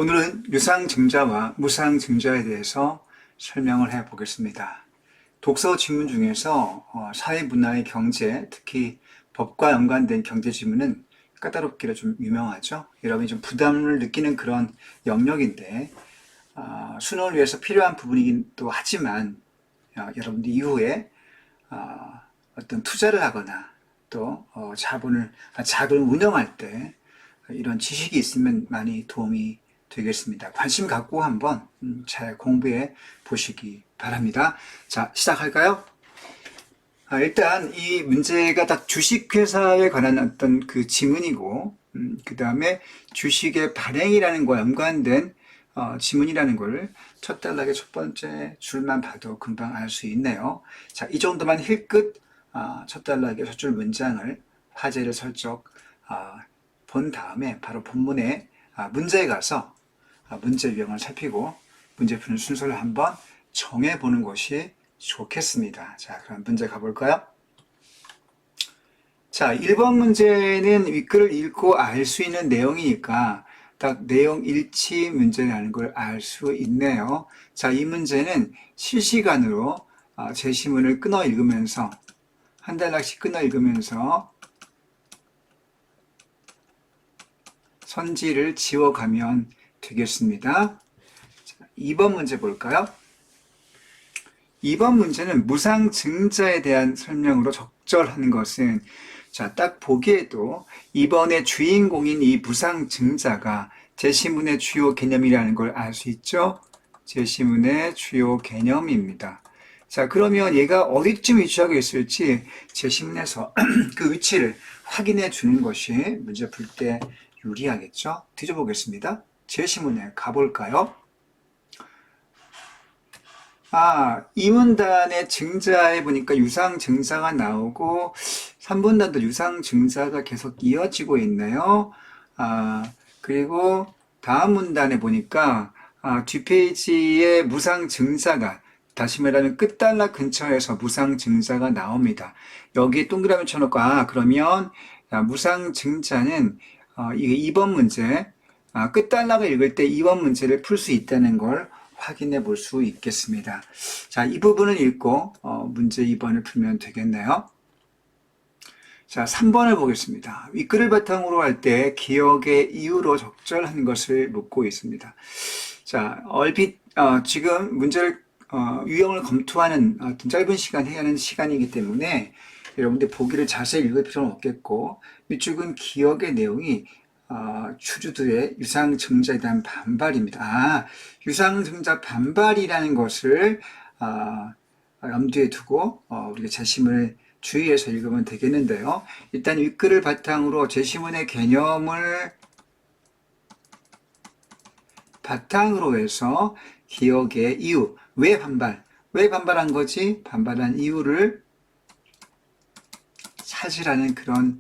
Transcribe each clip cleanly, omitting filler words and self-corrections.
오늘은 유상증자와 무상증자에 대해서 설명을 해 보겠습니다. 독서 지문 중에서 사회, 문화의 경제, 특히 법과 연관된 경제 지문은 까다롭기로 좀 유명하죠. 여러분이 좀 부담을 느끼는 그런 영역인데 수능을 위해서 필요한 부분이기도 하지만 여러분들 이후에 어떤 투자를 하거나 또 자금을 운영할 때 이런 지식이 있으면 많이 도움이 되겠습니다. 관심 갖고 한번 잘 공부해 보시기 바랍니다. 자, 시작할까요? 일단 이 문제가 딱 주식회사에 관한 어떤 그 지문이고, 그 다음에 주식의 발행이라는 거와 연관된 지문이라는 걸 첫 단락의 첫 번째 줄만 봐도 금방 알 수 있네요. 자, 이 정도만 힐끗 첫 단락의 첫 줄 문장을 화제를 슬쩍 본 다음에 바로 본문의 문제에 가서 문제 유형을 살피고 문제 푸는 순서를 한번 정해보는 것이 좋겠습니다. 자, 그럼 문제 가볼까요? 자, 1번 문제는 윗글을 읽고 알 수 있는 내용이니까 딱 내용 일치 문제라는 걸 알 수 있네요. 자, 이 문제는 실시간으로 제시문을 끊어 읽으면서 한 단락씩 끊어 읽으면서 선지를 지워가면 되겠습니다. 자, 2번 문제 볼까요? 2번 문제는 무상증자에 대한 설명으로 적절한 것은 자, 딱 보기에도 이번의 주인공인 이 무상증자가 제시문의 주요 개념이라는 걸 알 수 있죠? 제시문의 주요 개념입니다. 자, 그러면 얘가 어디쯤 위치하고 있을지 제시문에서 그 위치를 확인해 주는 것이 문제 풀 때 유리하겠죠? 뒤져보겠습니다. 제시문에 가볼까요? 이 문단의 증자에 보니까 유상증자가 나오고 3분단도 유상증자가 계속 이어지고 있네요. 그리고 다음 문단에 보니까 뒷페이지에 무상증자가 다시 말하면 끝단락 근처에서 무상증자가 나옵니다. 여기에 동그라미 쳐놓고 그러면 무상증자는 이게 2번 문제 끝단락을 읽을 때 2번 문제를 풀 수 있다는 걸 확인해 볼 수 있겠습니다. 자, 이 부분을 읽고 문제 2번을 풀면 되겠네요. 자, 3번을 보겠습니다. 윗글을 바탕으로 할 때 기억의 이유로 적절한 것을 묻고 있습니다. 자, 얼핏 지금 문제를 유형을 검토하는 어떤 짧은 시간 해야 하는 시간이기 때문에 여러분들 보기를 자세히 읽을 필요는 없겠고 위쪽은 기억의 내용이 추주들의 유상증자에 대한 반발입니다. 유상증자 반발이라는 것을 염두에 두고 우리가 제시문을 주의해서 읽으면 되겠는데요. 일단 윗글을 바탕으로 제시문의 개념을 바탕으로 해서 기억의 이유, 왜 반발한 거지? 반발한 이유를 찾으라는 그런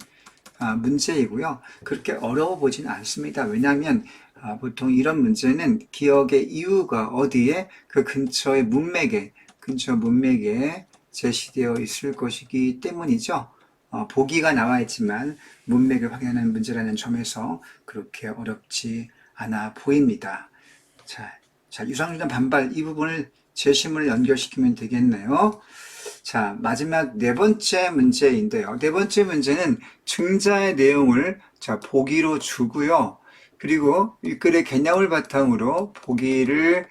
문제이고요. 그렇게 어려워 보진 않습니다. 왜냐하면 보통 이런 문제는 기억의 이유가 어디에 그 근처의 문맥에 제시되어 있을 것이기 때문이죠. 보기가 나와 있지만 문맥을 확인하는 문제라는 점에서 그렇게 어렵지 않아 보입니다. 자, 유상증자 반발 이 부분을 제시문을 연결시키면 되겠네요. 자, 마지막 네 번째 문제인데요. 네 번째 문제는 증자의 내용을 보기로 주고요. 그리고 윗글의 개념을 바탕으로 보기를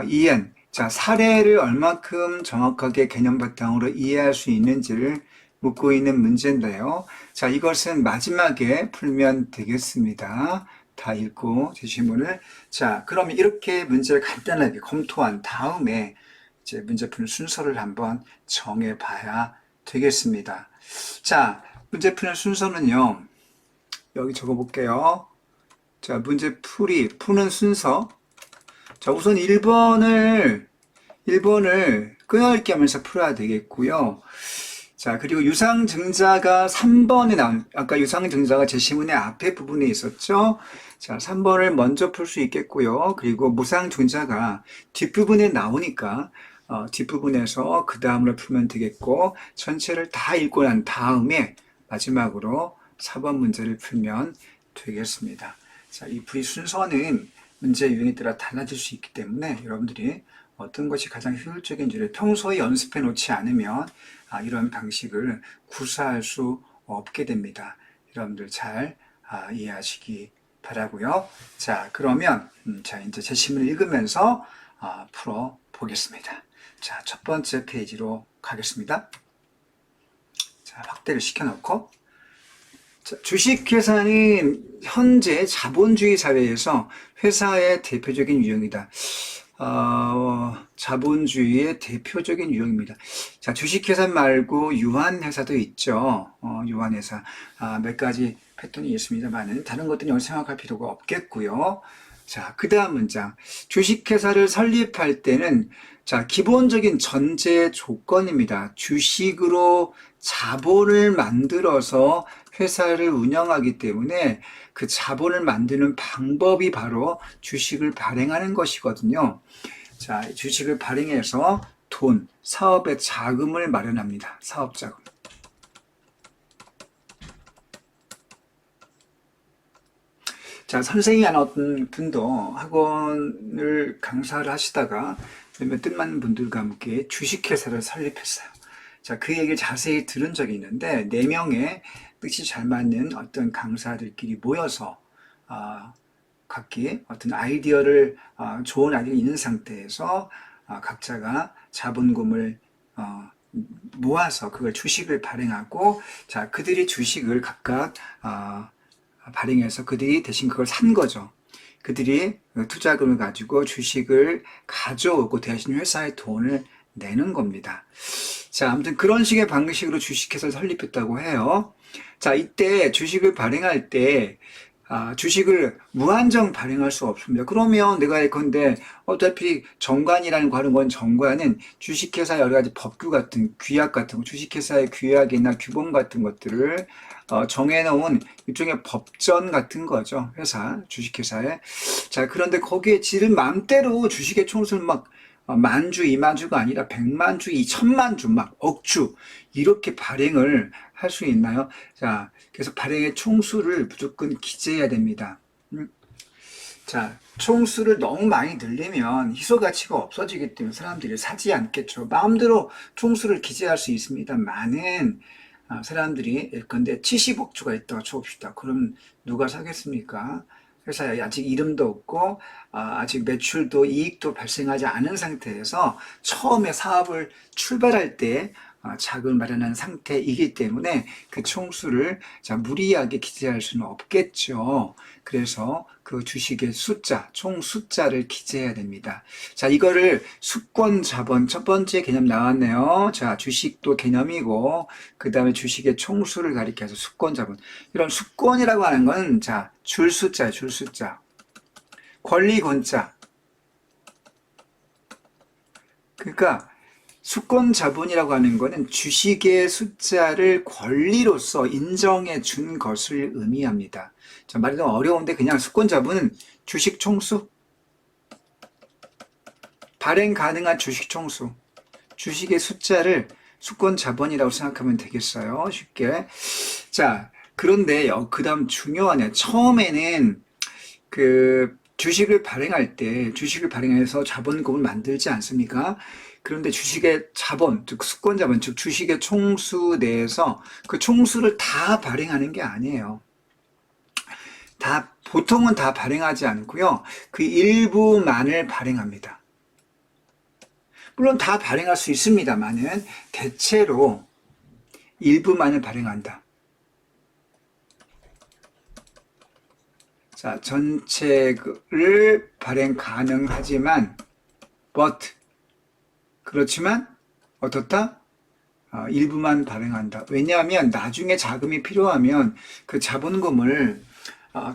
이해한 사례를 얼마큼 정확하게 개념 바탕으로 이해할 수 있는지를 묻고 있는 문제인데요. 자, 이것은 마지막에 풀면 되겠습니다. 다 읽고 제시문을. 자, 그러면 이렇게 문제를 간단하게 검토한 다음에 이제 문제 푸는 순서를 한번 정해 봐야 되겠습니다. 자, 문제 푸는 순서는요. 여기 적어 볼게요. 자, 문제 푸는 순서. 자, 우선 1번을 끊어읽기 하면서 풀어야 되겠고요. 자, 그리고 유상증자가 3번에 나온, 아까 유상증자가 제시문의 앞에 부분에 있었죠? 자, 3번을 먼저 풀 수 있겠고요. 그리고 무상증자가 뒷부분에 나오니까, 뒷부분에서 그 다음으로 풀면 되겠고, 전체를 다 읽고 난 다음에 마지막으로 4번 문제를 풀면 되겠습니다. 자, 이 풀이 순서는 문제 유형에 따라 달라질 수 있기 때문에 여러분들이 어떤 것이 가장 효율적인지를 평소에 연습해 놓지 않으면 이런 방식을 구사할 수 없게 됩니다. 여러분들 잘 이해하시기 바라고요. 자, 그러면 자, 이제 제시문을 읽으면서 풀어 보겠습니다. 자, 첫 번째 페이지로 가겠습니다. 자, 확대를 시켜놓고, 자, 주식회사는 현재 자본주의 사회에서 회사의 대표적인 유형이다. 자본주의의 대표적인 유형입니다. 자, 주식회사 말고 유한회사도 있죠. 유한회사. 몇 가지 패턴이 있습니다만은 다른 것들은 여기 생각할 필요가 없겠고요. 자, 그 다음 문장. 주식회사를 설립할 때는 자, 기본적인 전제 조건입니다. 주식으로 자본을 만들어서 회사를 운영하기 때문에 그 자본을 만드는 방법이 바로 주식을 발행하는 것이거든요. 자, 주식을 발행해서 돈, 사업의 자금을 마련합니다. 사업 자금. 자, 선생님이 아는 어떤 분도 학원을 강사를 하시다가 몇몇 뜻맞는 분들과 함께 주식회사를 설립했어요. 자, 그 얘기를 자세히 들은 적이 있는데, 4명의 뜻이 잘 맞는 어떤 강사들끼리 모여서, 각기 어떤 아이디어를, 좋은 아이디어가 있는 상태에서, 각자가 자본금을, 모아서 그걸 주식을 발행하고, 자, 그들이 주식을 각각, 발행해서 그들이 대신 그걸 산 거죠. 그들이 투자금을 가지고 주식을 가져오고 대신 회사에 돈을 내는 겁니다. 자, 아무튼 그런 식의 방식으로 주식회사를 설립했다고 해요. 자, 이때 주식을 발행할 때 주식을 무한정 발행할 수 없습니다. 그러면 내가 예컨대 어차피 정관이라는 거 하는 건 정관은 주식회사 여러 가지 법규 같은 규약 같은 거, 주식회사의 규약이나 규범 같은 것들을 정해놓은 일종의 법전 같은 거죠. 회사, 주식회사에. 자, 그런데 거기에 지금 마음대로 주식의 총수를 막 만주, 이만주가 아니라 100만주, 2천만주, 막 억주 이렇게 발행을 할 수 있나요? 자, 그래서 발행의 총수를 무조건 기재해야 됩니다. 자, 총수를 너무 많이 늘리면 희소 가치가 없어지기 때문에 사람들이 사지 않겠죠. 마음대로 총수를 기재할 수 있습니다. 많은 사람들이 예컨대 70억 주가 있다고 쳐봅시다. 그럼 누가 사겠습니까? 회사에 아직 이름도 없고 아직 매출도 이익도 발생하지 않은 상태에서 처음에 사업을 출발할 때 자금을 마련한 상태이기 때문에 그 총수를 무리하게 기재할 수는 없겠죠. 그래서 그 주식의 숫자, 총 숫자를 기재해야 됩니다. 자, 이거를 수권 자본 첫 번째 개념 나왔네요. 자, 주식도 개념이고 그 다음에 주식의 총수를 가리켜서 수권 자본. 이런 수권이라고 하는 건 자, 줄 숫자예요. 줄 숫자. 권리 권자. 그러니까 수권 자본이라고 하는 것은 주식의 숫자를 권리로서 인정해 준 것을 의미합니다. 자, 말이 좀 어려운데 그냥 수권 자본은 주식 총수, 발행 가능한 주식 총수, 주식의 숫자를 수권 자본이라고 생각하면 되겠어요. 쉽게. 자, 그런데 그 다음 중요하네. 처음에는 주식을 발행할 때 주식을 발행해서 자본금을 만들지 않습니까? 그런데 주식의 자본, 즉 수권 자본, 즉 주식의 총수 내에서 그 총수를 다 발행하는 게 아니에요. 보통은 다 발행하지 않고요. 그 일부만을 발행합니다. 물론 다 발행할 수 있습니다만은 대체로 일부만을 발행한다. 자, 전체를 발행 가능하지만 그렇지만 어떻다? 일부만 발행한다. 왜냐하면 나중에 자금이 필요하면 그 자본금을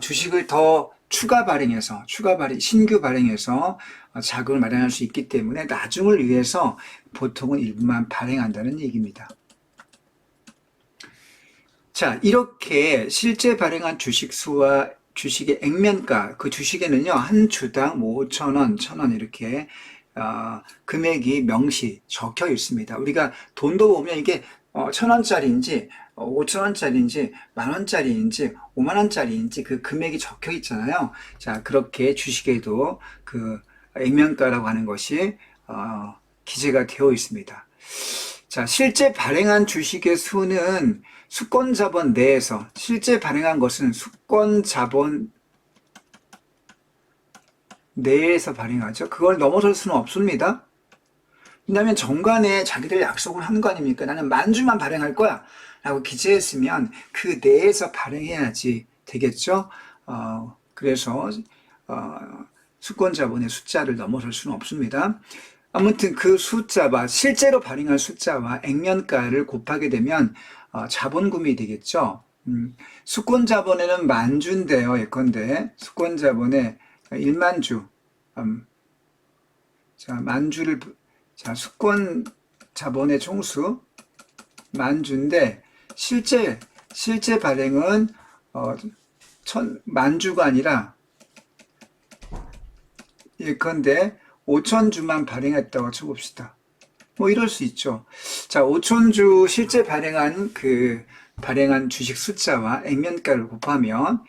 주식을 더 신규 발행해서 자금을 마련할 수 있기 때문에 나중을 위해서 보통은 일부만 발행한다는 얘기입니다. 자, 이렇게 실제 발행한 주식 수와 주식의 액면가, 그 주식에는요, 한 주당 5,000원, 1,000원 이렇게 금액이 명시 적혀 있습니다. 우리가 돈도 보면 이게 1,000원짜리인지 5,000원짜리인지 10,000원짜리인지 50,000원짜리인지 그 금액이 적혀 있잖아요. 자, 그렇게 주식에도 그 액면가라고 하는 것이 기재가 되어 있습니다. 자, 실제 발행한 주식의 수는 수권자본 내에서, 실제 발행한 것은 수권자본 내에서 발행하죠. 그걸 넘어설 수는 없습니다. 왜냐하면 정관에 자기들 약속을 하는 거 아닙니까? 나는 10,000주만 발행할 거야 라고 기재했으면 그 내에서 발행해야지 되겠죠. 그래서 수권자본의 숫자를 넘어설 수는 없습니다. 아무튼 그 숫자와 실제로 발행할 숫자와 액면가를 곱하게 되면 자본금이 되겠죠. 수권자본에는 10,000주인데요. 예컨대 수권자본에 10,000주, 자, 10,000주를, 자, 수권자본의 총수 10,000주인데 실제 발행은 10,000주가 아니라 예컨대 5,000주만 발행했다고 쳐봅시다. 뭐 이럴 수 있죠. 자, 5,000주 실제 발행한 주식 숫자와 액면가를 곱하면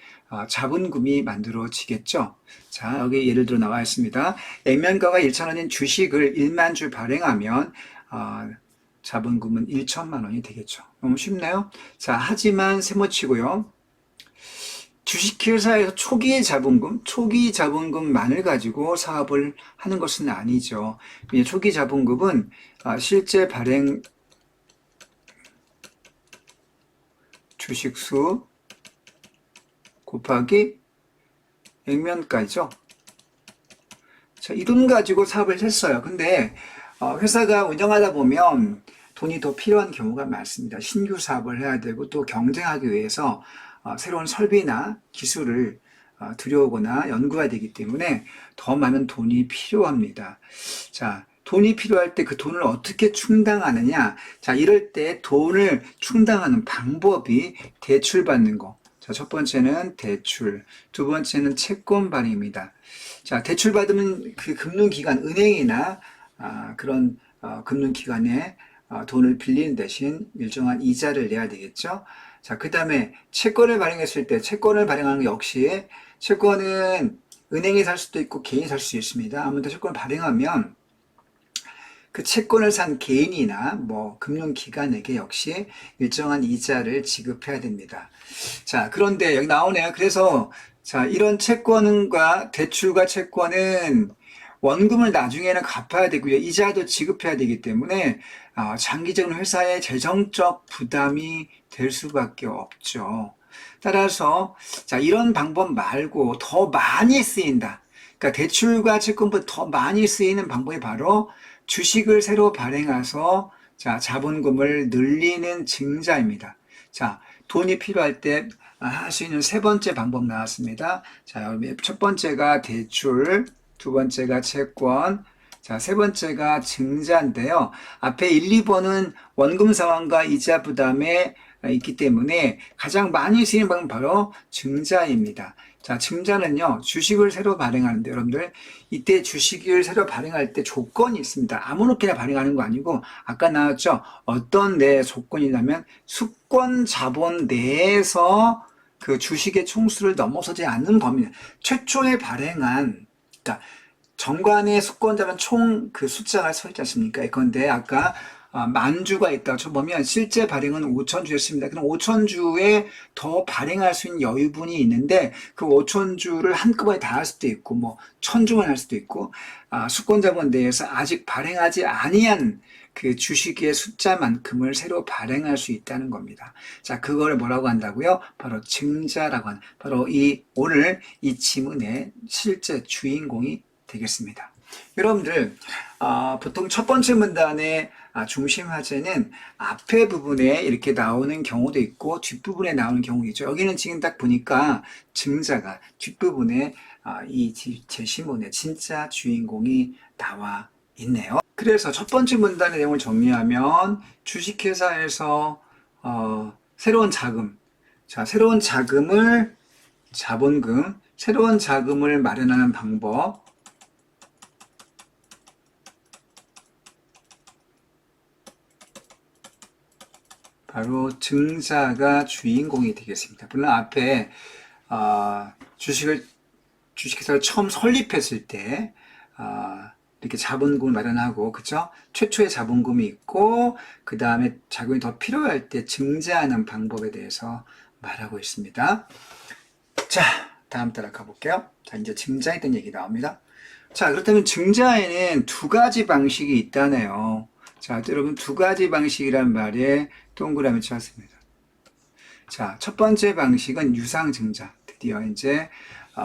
자본금이 만들어지겠죠. 자, 여기 예를 들어 나와 있습니다. 액면가가 1,000원인 주식을 10,000주 발행하면 자본금은 1,000만 원이 되겠죠. 너무 쉽네요. 자, 하지만 세모치고요. 주식회사에서 초기 자본금만을 가지고 사업을 하는 것은 아니죠. 초기 자본금은 실제 발행 주식수 곱하기 액면가죠. 자, 이 돈 가지고 사업을 했어요. 근데 회사가 운영하다 보면 돈이 더 필요한 경우가 많습니다. 신규 사업을 해야 되고 또 경쟁하기 위해서 새로운 설비나 기술을 들여오거나 연구해야 되기 때문에 더 많은 돈이 필요합니다. 자, 돈이 필요할 때 그 돈을 어떻게 충당하느냐? 자, 이럴 때 돈을 충당하는 방법이 대출받는 거. 자, 첫 번째는 대출, 두 번째는 채권 발행입니다. 자, 대출 받으면 그 금융기관, 은행이나 그런 금융기관에 돈을 빌리는 대신 일정한 이자를 내야 되겠죠. 자, 그 다음에 채권을 발행했을 때 채권을 발행하는 것 역시 채권은 은행이 살 수도 있고 개인이 살 수 있습니다. 아무튼 채권을 발행하면 그 채권을 산 개인이나 뭐 금융기관에게 역시 일정한 이자를 지급해야 됩니다. 자, 그런데 여기 나오네요. 그래서 자, 이런 채권과 대출과 채권은 원금을 나중에는 갚아야 되고요. 이자도 지급해야 되기 때문에 장기적인 회사의 재정적 부담이 될 수밖에 없죠. 따라서 자, 이런 방법 말고 더 많이 쓰인다. 그러니까 대출과 채권보다 더 많이 쓰이는 방법이 바로 주식을 새로 발행해서 자, 자본금을 늘리는 증자입니다. 자, 돈이 필요할 때 할 수 있는 세 번째 방법 나왔습니다. 자, 첫 번째가 대출, 두 번째가 채권, 자, 세 번째가 증자인데요. 앞에 1, 2번은 원금 상환과 이자 부담에 있기 때문에 가장 많이 쓰이는 방법은 바로 증자입니다. 자, 증자는요, 주식을 새로 발행하는데, 여러분들, 이때 주식을 새로 발행할 때 조건이 있습니다. 아무렇게나 발행하는 거 아니고, 아까 나왔죠? 어떤 조건이냐면, 수권 자본 내에서 그 주식의 총수를 넘어서지 않는 범위, 최초에 발행한, 그러니까, 정관의 수권자는 총 그 숫자가 서 있지 않습니까? 그런데 아까 10,000주가 있다고 쳐보면 실제 발행은 5,000주였습니다. 그럼 5,000주에 더 발행할 수 있는 여유분이 있는데 그 5,000주를 한꺼번에 다 할 수도 있고 뭐 1,000주만 할 수도 있고 수권자본 내에서 아직 발행하지 아니한 그 주식의 숫자만큼을 새로 발행할 수 있다는 겁니다. 자, 그걸 뭐라고 한다고요? 바로 증자라고 하는, 바로 오늘 이 지문의 실제 주인공이 되겠습니다. 여러분들, 보통 첫 번째 문단의 중심 화제는 앞에 부분에 이렇게 나오는 경우도 있고 뒷부분에 나오는 경우도 있죠. 여기는 지금 딱 보니까 증자가 뒷부분에 이 제시문의 진짜 주인공이 나와 있네요. 그래서 첫 번째 문단의 내용을 정리하면 주식회사에서 새로운 자금, 자, 새로운 자금을 자본금, 새로운 자금을 마련하는 방법, 바로 증자가 주인공이 되겠습니다. 물론 앞에 주식회사를 처음 설립했을 때 이렇게 자본금을 마련하고, 그쵸? 최초의 자본금이 있고, 그 다음에 자금이 더 필요할 때 증자하는 방법에 대해서 말하고 있습니다. 자, 다음 따라 가볼게요. 자, 이제 증자에 대한 얘기 나옵니다. 자, 그렇다면 증자에는 두 가지 방식이 있다네요. 자, 여러분, 두 가지 방식이란 말에 동그라미 쳤습니다. 자, 첫 번째 방식은 유상증자. 드디어 이제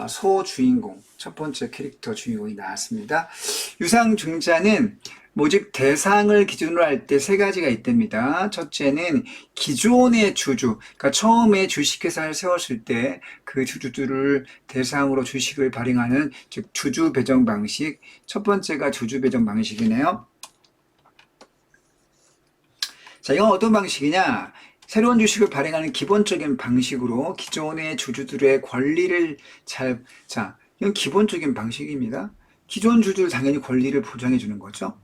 소주인공, 첫 번째 캐릭터 주인공이 나왔습니다. 유상증자는 모집 대상을 기준으로 할 때 세 가지가 있답니다. 첫째는 기존의 주주, 그러니까 처음에 주식회사를 세웠을 때 그 주주들을 대상으로 주식을 발행하는, 즉 주주 배정 방식. 첫 번째가 주주 배정 방식이네요. 자, 이건 어떤 방식이냐? 새로운 주식을 발행하는 기본적인 방식으로 기존의 주주들의 권리를 자, 이건 기본적인 방식입니다. 기존 주주들 당연히 권리를 보장해 주는 거죠.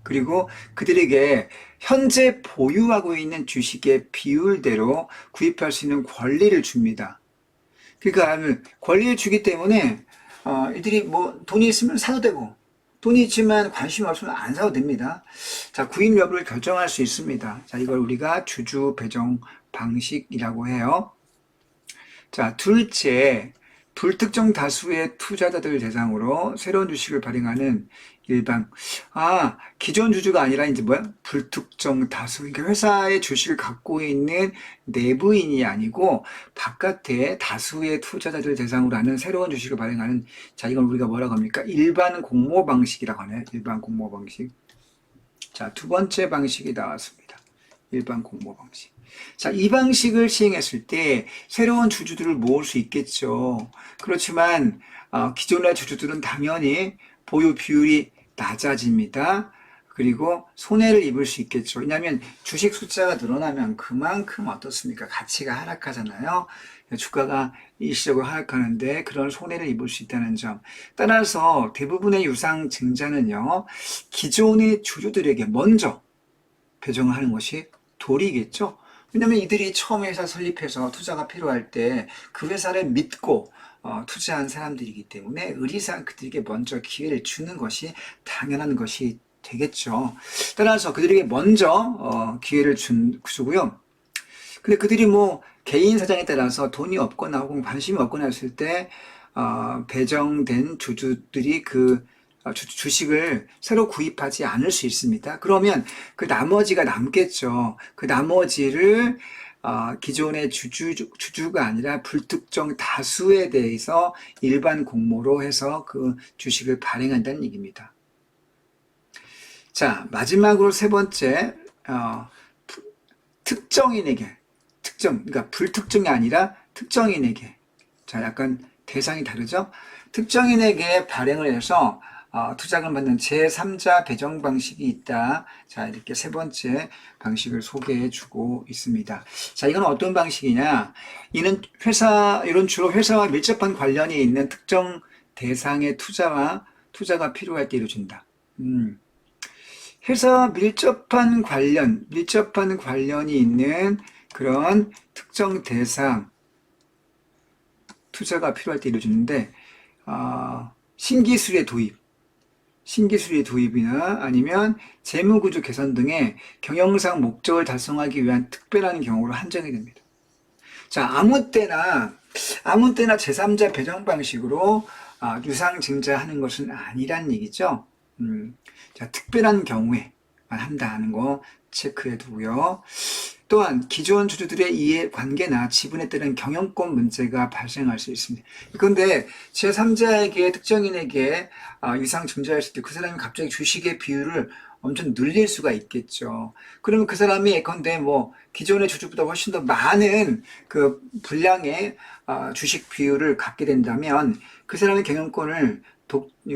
그리고 그들에게 현재 보유하고 있는 주식의 비율대로 구입할 수 있는 권리를 줍니다. 그러니까 권리를 주기 때문에 이들이 뭐 돈이 있으면 사도 되고, 돈이 있지만 관심이 없으면 안 사도 됩니다. 자, 구입 여부를 결정할 수 있습니다. 자, 이걸 우리가 주주 배정 방식이라고 해요. 자, 둘째, 불특정 다수의 투자자들 대상으로 새로운 주식을 발행하는 일반, 기존 주주가 아니라 이제 뭐야? 불특정 다수. 그러니까 회사의 주식을 갖고 있는 내부인이 아니고 바깥에 다수의 투자자들 대상으로 하는 새로운 주식을 발행하는, 자, 이걸 우리가 뭐라고 합니까? 일반 공모 방식이라고 하네요. 일반 공모 방식. 자, 두 번째 방식이 나왔습니다. 일반 공모 방식. 자, 이 방식을 시행했을 때 새로운 주주들을 모을 수 있겠죠. 그렇지만 기존의 주주들은 당연히 보유 비율이 낮아집니다. 그리고 손해를 입을 수 있겠죠. 왜냐하면 주식 숫자가 늘어나면 그만큼 어떻습니까? 가치가 하락하잖아요. 주가가 일시적으로 하락하는데 그런 손해를 입을 수 있다는 점. 따라서 대부분의 유상증자는요, 기존의 주주들에게 먼저 배정을 하는 것이 도리겠죠. 왜냐하면 이들이 처음 회사 설립해서 투자가 필요할 때 그 회사를 믿고 투자한 사람들이기 때문에 의리상 그들에게 먼저 기회를 주는 것이 당연한 것이 되겠죠. 따라서 그들에게 먼저 기회를 주고요. 근데 그들이 뭐 개인 사정에 따라서 돈이 없거나 혹은 관심이 없거나 했을 때 배정된 주주들이 그 주식을 새로 구입하지 않을 수 있습니다. 그러면 그 나머지가 남겠죠. 그 나머지를 기존의 주주가 아니라 불특정 다수에 대해서 일반 공모로 해서 그 주식을 발행한다는 얘기입니다. 자, 마지막으로 세 번째, 특정인에게, 그러니까 불특정이 아니라 특정인에게, 자, 약간 대상이 다르죠? 특정인에게 발행을 해서 투자금을 받는 제3자 배정 방식이 있다. 자, 이렇게 세 번째 방식을 소개해 주고 있습니다. 자, 이건 어떤 방식이냐? 이는 이런 주로 회사와 밀접한 관련이 있는 특정 대상의 투자가 필요할 때 이루어진다. 회사와 밀접한 관련이 있는 그런 특정 대상 투자가 필요할 때 이루어지는데, 신기술의 도입이나 아니면 재무구조 개선 등의 경영상 목적을 달성하기 위한 특별한 경우로 한정이 됩니다. 자, 아무 때나 제3자 배정 방식으로 유상증자하는 것은 아니란 얘기죠. 자, 특별한 경우에만 한다는 거 체크해 두고요. 또한 기존 주주들의 이해관계나 지분에 따른 경영권 문제가 발생할 수 있습니다. 그런데 제3자에게 특정인에게 유상증자했을 때 그 사람이 갑자기 주식의 비율을 엄청 늘릴 수가 있겠죠. 그러면 그 사람이 예컨대 뭐 기존의 주주보다 훨씬 더 많은 그 분량의 주식 비율을 갖게 된다면 그 사람의 경영권을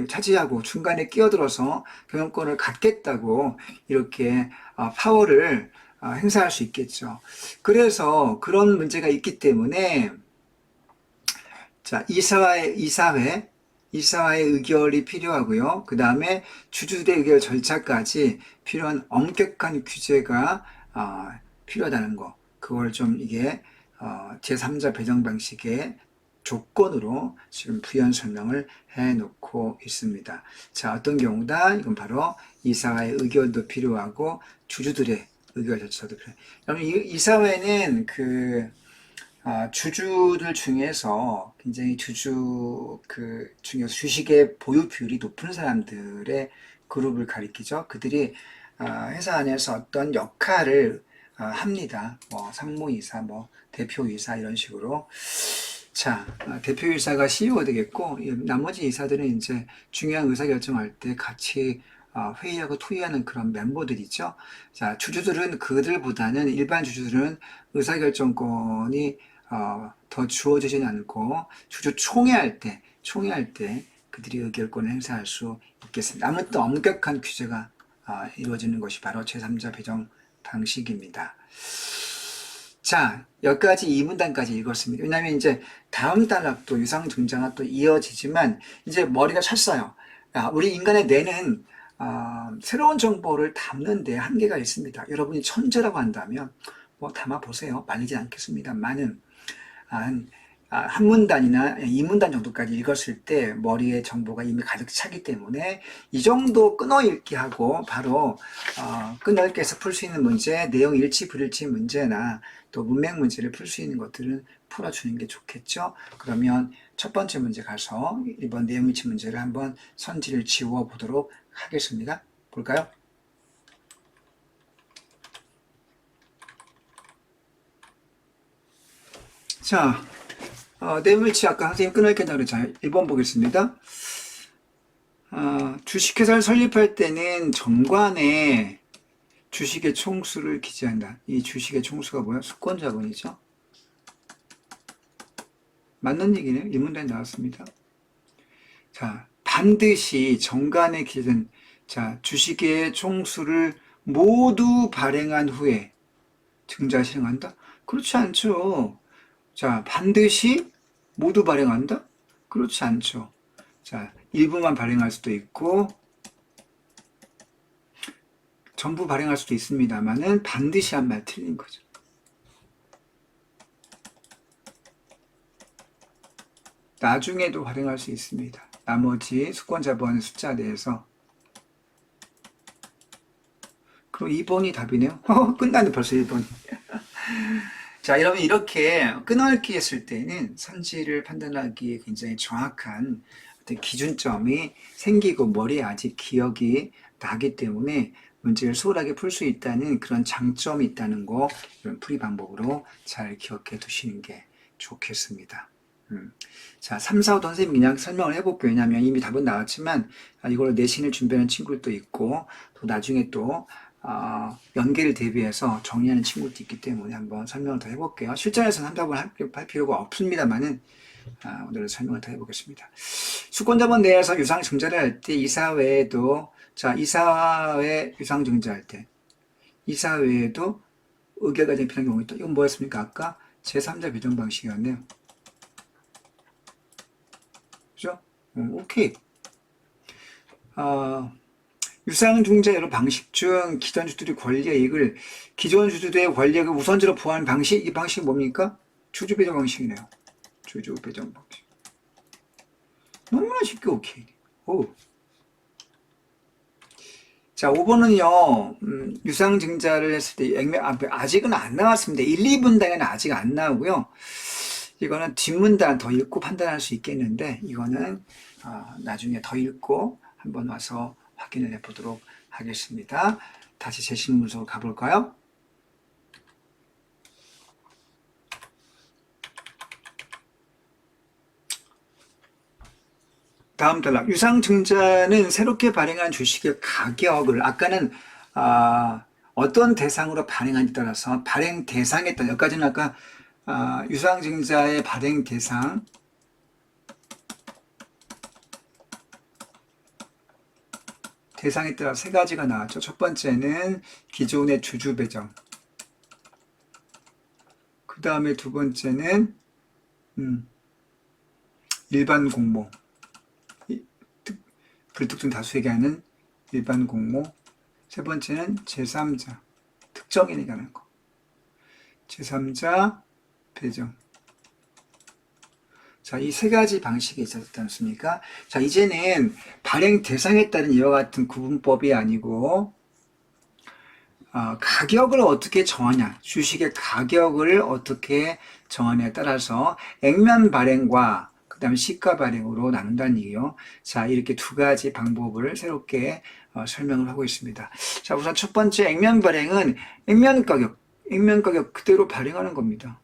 차지하고 중간에 끼어들어서 경영권을 갖겠다고 이렇게 파워를 행사할 수 있겠죠. 그래서 그런 문제가 있기 때문에 자, 이사회의 의결이 필요하고요. 그 다음에 주주들의 의결 절차까지 필요한 엄격한 규제가 필요하다는 거, 그걸 좀 이게 제3자 배정 방식의 조건으로 지금 부연 설명을 해 놓고 있습니다. 자, 어떤 경우다? 이건 바로 이사회의 의견도 필요하고 주주들의 의견 자체도 필요해요. 그럼 이사회는 주주들 중에서 굉장히 중에서 주식의 보유 비율이 높은 사람들의 그룹을 가리키죠. 그들이 회사 안에서 어떤 역할을 합니다. 뭐 상무이사, 뭐 대표이사 이런 식으로. 자, 대표이사가 CEO가 되겠고, 나머지 이사들은 이제 중요한 의사결정할 때 같이 회의하고 토의하는 그런 멤버들이죠. 자, 주주들은 그들보다는 일반 주주들은 의사결정권이 더 주어지지는 않고 주주 총회할 때 그들이 의결권을 행사할 수 있겠습니다. 아무튼 엄격한 규제가 이루어지는 것이 바로 제3자 배정 방식입니다. 자, 여기까지 2문단까지 읽었습니다. 왜냐하면 이제 다음 단락도 유상증자가 또 이어지지만 이제 머리가 찼어요. 우리 인간의 뇌는 새로운 정보를 담는 데 한계가 있습니다. 여러분이 천재라고 한다면 뭐 담아보세요. 말리지 않겠습니다만은 한 문단이나 2문단 정도까지 읽었을 때 머리에 정보가 이미 가득 차기 때문에 이 정도 끊어읽기 하고 바로 끊어읽기 해서 풀 수 있는 문제, 내용 일치 불일치 문제나 또 문맥 문제를 풀 수 있는 것들은 풀어주는 게 좋겠죠. 그러면 첫 번째 문제 가서 이번 내용 일치 문제를 한번 선지를 지워 보도록 하겠습니다. 볼까요? 자, 내용 일치 아까 선생님 끊어읽기 한다고 그랬잖아요. 1번 보겠습니다. 주식회사를 설립할 때는 정관에 주식의 총수를 기재한다. 이 주식의 총수가 뭐야? 수권자분이죠. 맞는 얘기네요. 이 문단에 나왔습니다. 자, 반드시 정관에 기재된 주식의 총수를 모두 발행한 후에 증자 실행한다? 그렇지 않죠. 자, 반드시 모두 발행한다? 그렇지 않죠. 자, 일부만 발행할 수도 있고 전부 발행할 수도 있습니다만은 반드시 한 말 틀린 거죠. 나중에도 발행할 수 있습니다. 나머지 수권자본 숫자 내에서. 그럼 2번이 답이네요. 끝났는데 벌써 1번이. 자, 여러분 이렇게 끊어읽기 했을 때는 선지를 판단하기에 굉장히 정확한 어떤 기준점이 생기고 머리에 아직 기억이 나기 때문에 문제를 수월하게 풀 수 있다는 그런 장점이 있다는 거 이런 풀이 방법으로 잘 기억해 두시는 게 좋겠습니다. 자, 3, 4, 5 선생님 그냥 설명을 해볼게요. 왜냐하면 이미 답은 나왔지만 이걸 내신을 준비하는 친구도 있고 또 나중에 또 연계를 대비해서 정리하는 친구도 있기 때문에 한번 설명을 더 해볼게요. 실전에서는 한답을 할 필요가 없습니다만은 오늘은 설명을 더 해보겠습니다. 수권자본 내에서 유상증자를 할 때 이사회에도 이사회 유상증자할 때 이사회에도 의결과정이 필요한 경우가 있다. 이건 뭐였습니까? 아까 제3자 배정 방식이었네요. 그죠? 오케이. 유상증자 여러 방식 중 기존 주주들의 권리이익을 기존 주주들의 권리이익을 우선적으로 보호하는 방식, 이 방식이 뭡니까? 주주 배정 방식이네요. 주주 배정 방식. 너무나 쉽게 오케이. 오. 자, 5번은요, 유상증자를 했을 때, 아직은 안 나왔습니다. 1, 2분단에는 아직 안 나오고요. 이거는 뒷문단 더 읽고 판단할 수 있겠는데, 이거는 나중에 더 읽고 한번 와서 확인을 해보도록 하겠습니다. 다시 제시문 분석으로 가볼까요? 다음 단락. 유상증자는 새롭게 발행한 주식의 가격을 아까는 어떤 대상으로 발행한지 따라서 발행 대상에 따라 여기까지는 아까 유상증자의 발행 대상 대상에 따라 세 가지가 나왔죠. 첫 번째는 기존의 주주 배정. 그 다음에 두 번째는 일반 공모. 불특정 다수에게 하는 일반 공모. 세 번째는 제3자. 특정인에게 하는 거. 제3자 배정. 자, 이 세 가지 방식이 있었지 않습니까? 자, 이제는 발행 대상에 따른 이와 같은 구분법이 아니고, 가격을 어떻게 정하냐, 주식의 가격을 어떻게 정하냐에 따라서 액면 발행과 그 다음에 시가 발행으로 나눈다는 얘기요. 자, 이렇게 두 가지 방법을 새롭게 설명을 하고 있습니다. 자, 우선 첫 번째 액면 발행은 액면 가격 그대로 발행하는 겁니다.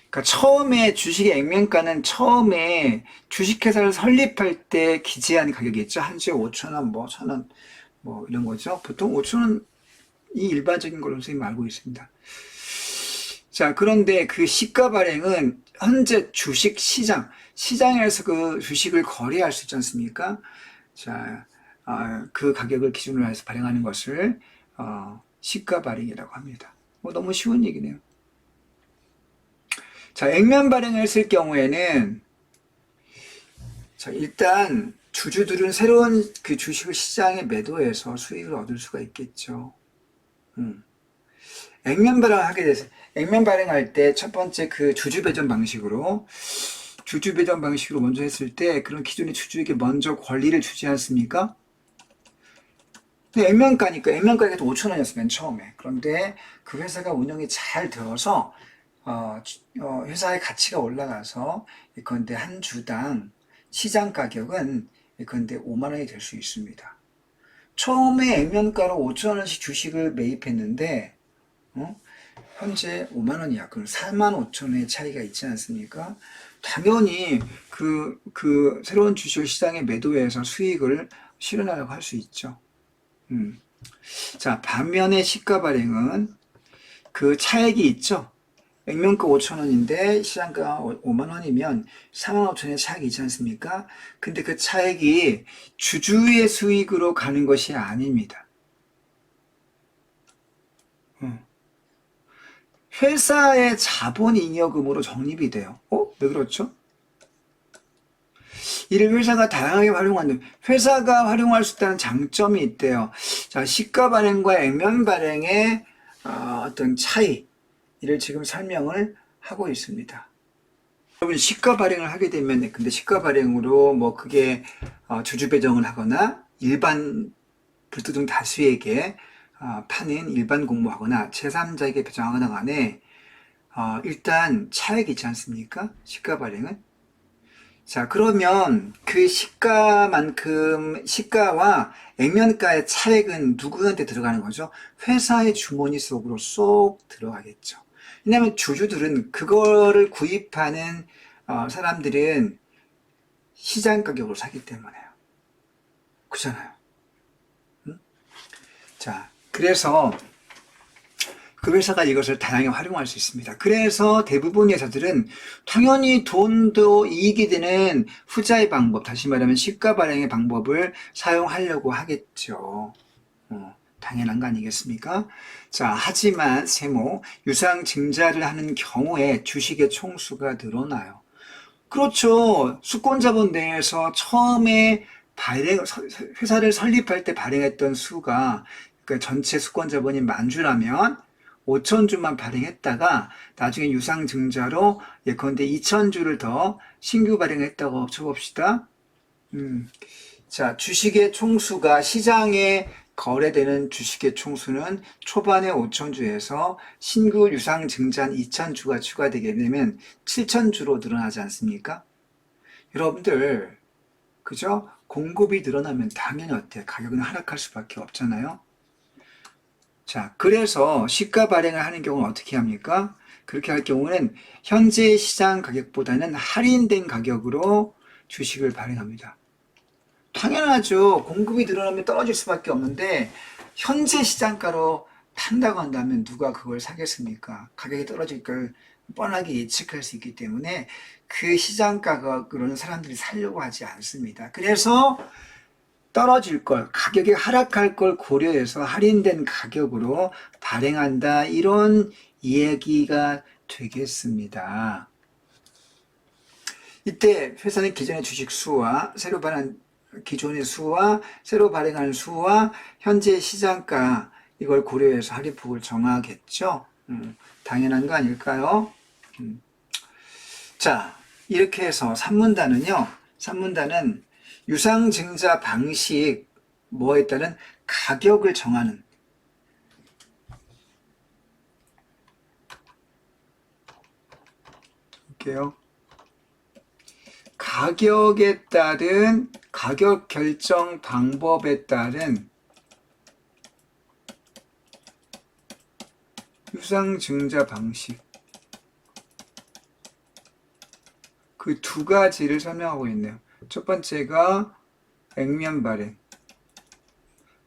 그러니까 처음에 주식의 액면가는 처음에 주식회사를 설립할 때 기재한 가격이었죠. 한 주에 5,000원, 뭐 1,000원, 뭐 이런 거죠. 보통 5,000원이 일반적인 걸로 선생님 알고 있습니다. 자, 그런데 그 시가 발행은 현재 주식 시장에서 그 주식을 거래할 수 있지 않습니까? 자, 그 가격을 기준으로 해서 발행하는 것을 시가 발행이라고 합니다. 뭐 너무 쉬운 얘기네요. 자, 액면 발행을 했을 경우에는, 자, 일단, 주주들은 새로운 그 주식을 시장에 매도해서 수익을 얻을 수가 있겠죠. 액면 발행을 하게 돼서, 액면 발행할 때 첫 번째 그 주주 배정 방식으로 먼저 했을 때, 그런 기존의 주주에게 먼저 권리를 주지 않습니까? 근데 액면가가 5,000원이었어요, 맨 처음에. 그런데 그 회사가 운영이 잘 되어서, 회사의 가치가 올라가서 예컨대 한 주당 시장 가격은 예컨대 5만 원이 될 수 있습니다. 처음에 액면가로 5,000원씩 주식을 매입했는데 현재 5만 원이야. 그럼 4만 5천 원의 차이가 있지 않습니까? 당연히 그 새로운 주식 시장에 매도해서 수익을 실현하려고 할 수 있죠. 자, 반면에 시가 발행은 그 차액이 있죠. 액면가 5,000원인데 시장가 5만 원이면 4만 5천원의 차익이 있지 않습니까? 근데 그 차익이 주주의 수익으로 가는 것이 아닙니다. 회사의 자본잉여금으로 적립이 돼요. 왜 그렇죠? 이를 회사가 다양하게 활용하는, 회사가 활용할 수 있다는 장점이 있대요. 자, 시가 발행과 액면 발행의 어떤 차이, 이를 지금 설명을 하고 있습니다. 여러분, 시가 발행을 하게 되면, 근데 시가 발행으로 뭐 그게 주주 배정을 하거나 일반 불특정 다수에게 파는 일반 공모하거나 제3자에게 배정하거나 간에 일단 차액이 있지 않습니까? 시가 발행은. 자, 그러면 그 시가와 액면가의 차액은 누구한테 들어가는 거죠? 회사의 주머니 속으로 쏙 들어가겠죠. 왜냐하면 주주들은 그거를 구입하는 사람들은 시장 가격으로 사기 때문에요. 그렇잖아요. 응? 자, 그래서 그 회사가 이것을 다양하게 활용할 수 있습니다. 그래서 대부분의 회사들은 당연히 돈도 이익이 되는 후자의 방법, 다시 말하면 시가 발행의 방법을 사용하려고 하겠죠. 당연한 거 아니겠습니까? 자, 하지만 세모, 유상증자를 하는 경우에 주식의 총수가 늘어나요. 그렇죠. 수권자본 내에서 처음에 회사를 설립할 때 발행했던 수가, 그러니까 전체 수권자본이 10,000주라면 5,000주만 발행했다가 나중에 유상증자로 예컨대 2,000주를 더 신규 발행했다고 쳐봅시다. 자, 주식의 총수가 시장에 거래되는 주식의 총수는 초반에 5,000주에서 신규 유상증자한 2,000주가 추가되게 되면 7,000주로 늘어나지 않습니까? 여러분들, 그죠? 공급이 늘어나면 당연히 어때요? 가격은 하락할 수밖에 없잖아요. 자, 그래서 시가 발행을 하는 경우는 어떻게 합니까? 그렇게 할 경우는 현재 시장 가격보다는 할인된 가격으로 주식을 발행합니다. 당연하죠. 공급이 늘어나면 떨어질 수밖에 없는데 현재 시장가로 판다고 한다면 누가 그걸 사겠습니까? 가격이 떨어질 걸 뻔하게 예측할 수 있기 때문에 그 시장 가격으로는 사람들이 사려고 하지 않습니다. 그래서 떨어질 걸, 가격이 하락할 걸 고려해서 할인된 가격으로 발행한다. 이런 이야기가 되겠습니다. 이때 회사는 기존의 주식 수와 기존의 수와 새로 발행하는 수와 현재 시장가 이걸 고려해서 할인폭을 정하겠죠. 당연한 거 아닐까요? 자, 이렇게 해서 산문단은요, 산문단은 유상증자 방식, 뭐에 따른 가격을 정하는, 볼게요. 가격에 따른, 가격 결정 방법에 따른 유상증자 방식. 그 두 가지를 설명하고 있네요. 첫 번째가 액면 발행,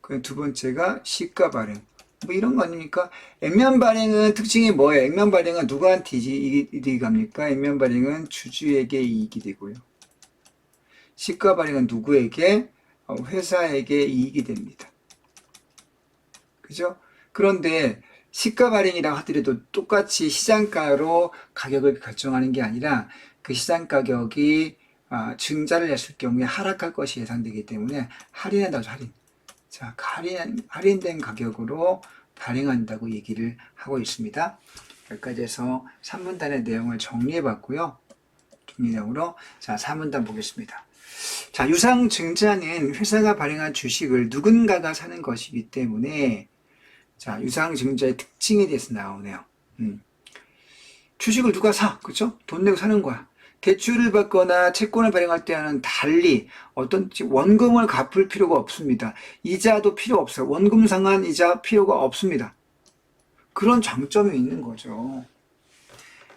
그 두 번째가 시가 발행. 뭐 이런 거 아닙니까? 액면 발행은 특징이 뭐예요? 액면 발행은 누구한테 이익이 갑니까? 액면 발행은 주주에게 이익이 되고요. 시가 발행은 누구에게? 회사에게 이익이 됩니다. 그죠? 그런데 시가 발행이라고 하더라도 똑같이 시장가로 가격을 결정하는 게 아니라 그 시장 가격이 증자를 했을 경우에 하락할 것이 예상되기 때문에 할인한다고 할인. 자, 할인된 가격으로 발행한다고 얘기를 하고 있습니다. 여기까지 해서 3문단의 내용을 정리해 봤고요. 정리형으로 자, 4문단 보겠습니다. 자, 유상증자는 회사가 발행한 주식을 누군가가 사는 것이기 때문에 자, 유상증자의 특징에 대해서 나오네요. 주식을 누가 사? 그렇죠? 돈 내고 사는 거야. 대출을 받거나 채권을 발행할 때와는 달리 어떤 원금을 갚을 필요가 없습니다. 이자도 필요 없어요. 원금 상환 이자 필요가 없습니다. 그런 장점이 있는 거죠.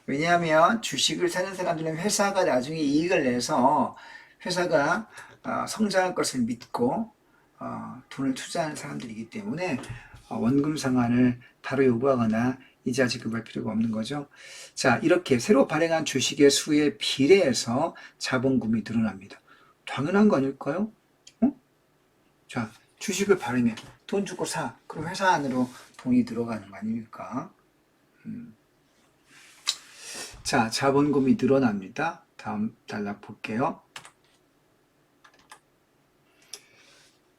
왜냐하면 주식을 사는 사람들은 회사가 나중에 이익을 내서 회사가 성장할 것을 믿고 돈을 투자하는 사람들이기 때문에 원금 상환을 바로 요구하거나 이자 지급할 필요가 없는 거죠. 자, 이렇게 새로 발행한 주식의 수에 비례해서 자본금이 늘어납니다. 당연한 거 아닐까요? 자, 주식을 발행해. 돈 주고 사. 그럼 회사 안으로 돈이 들어가는 거 아닙니까? 자, 자본금이 늘어납니다. 다음 단락 볼게요.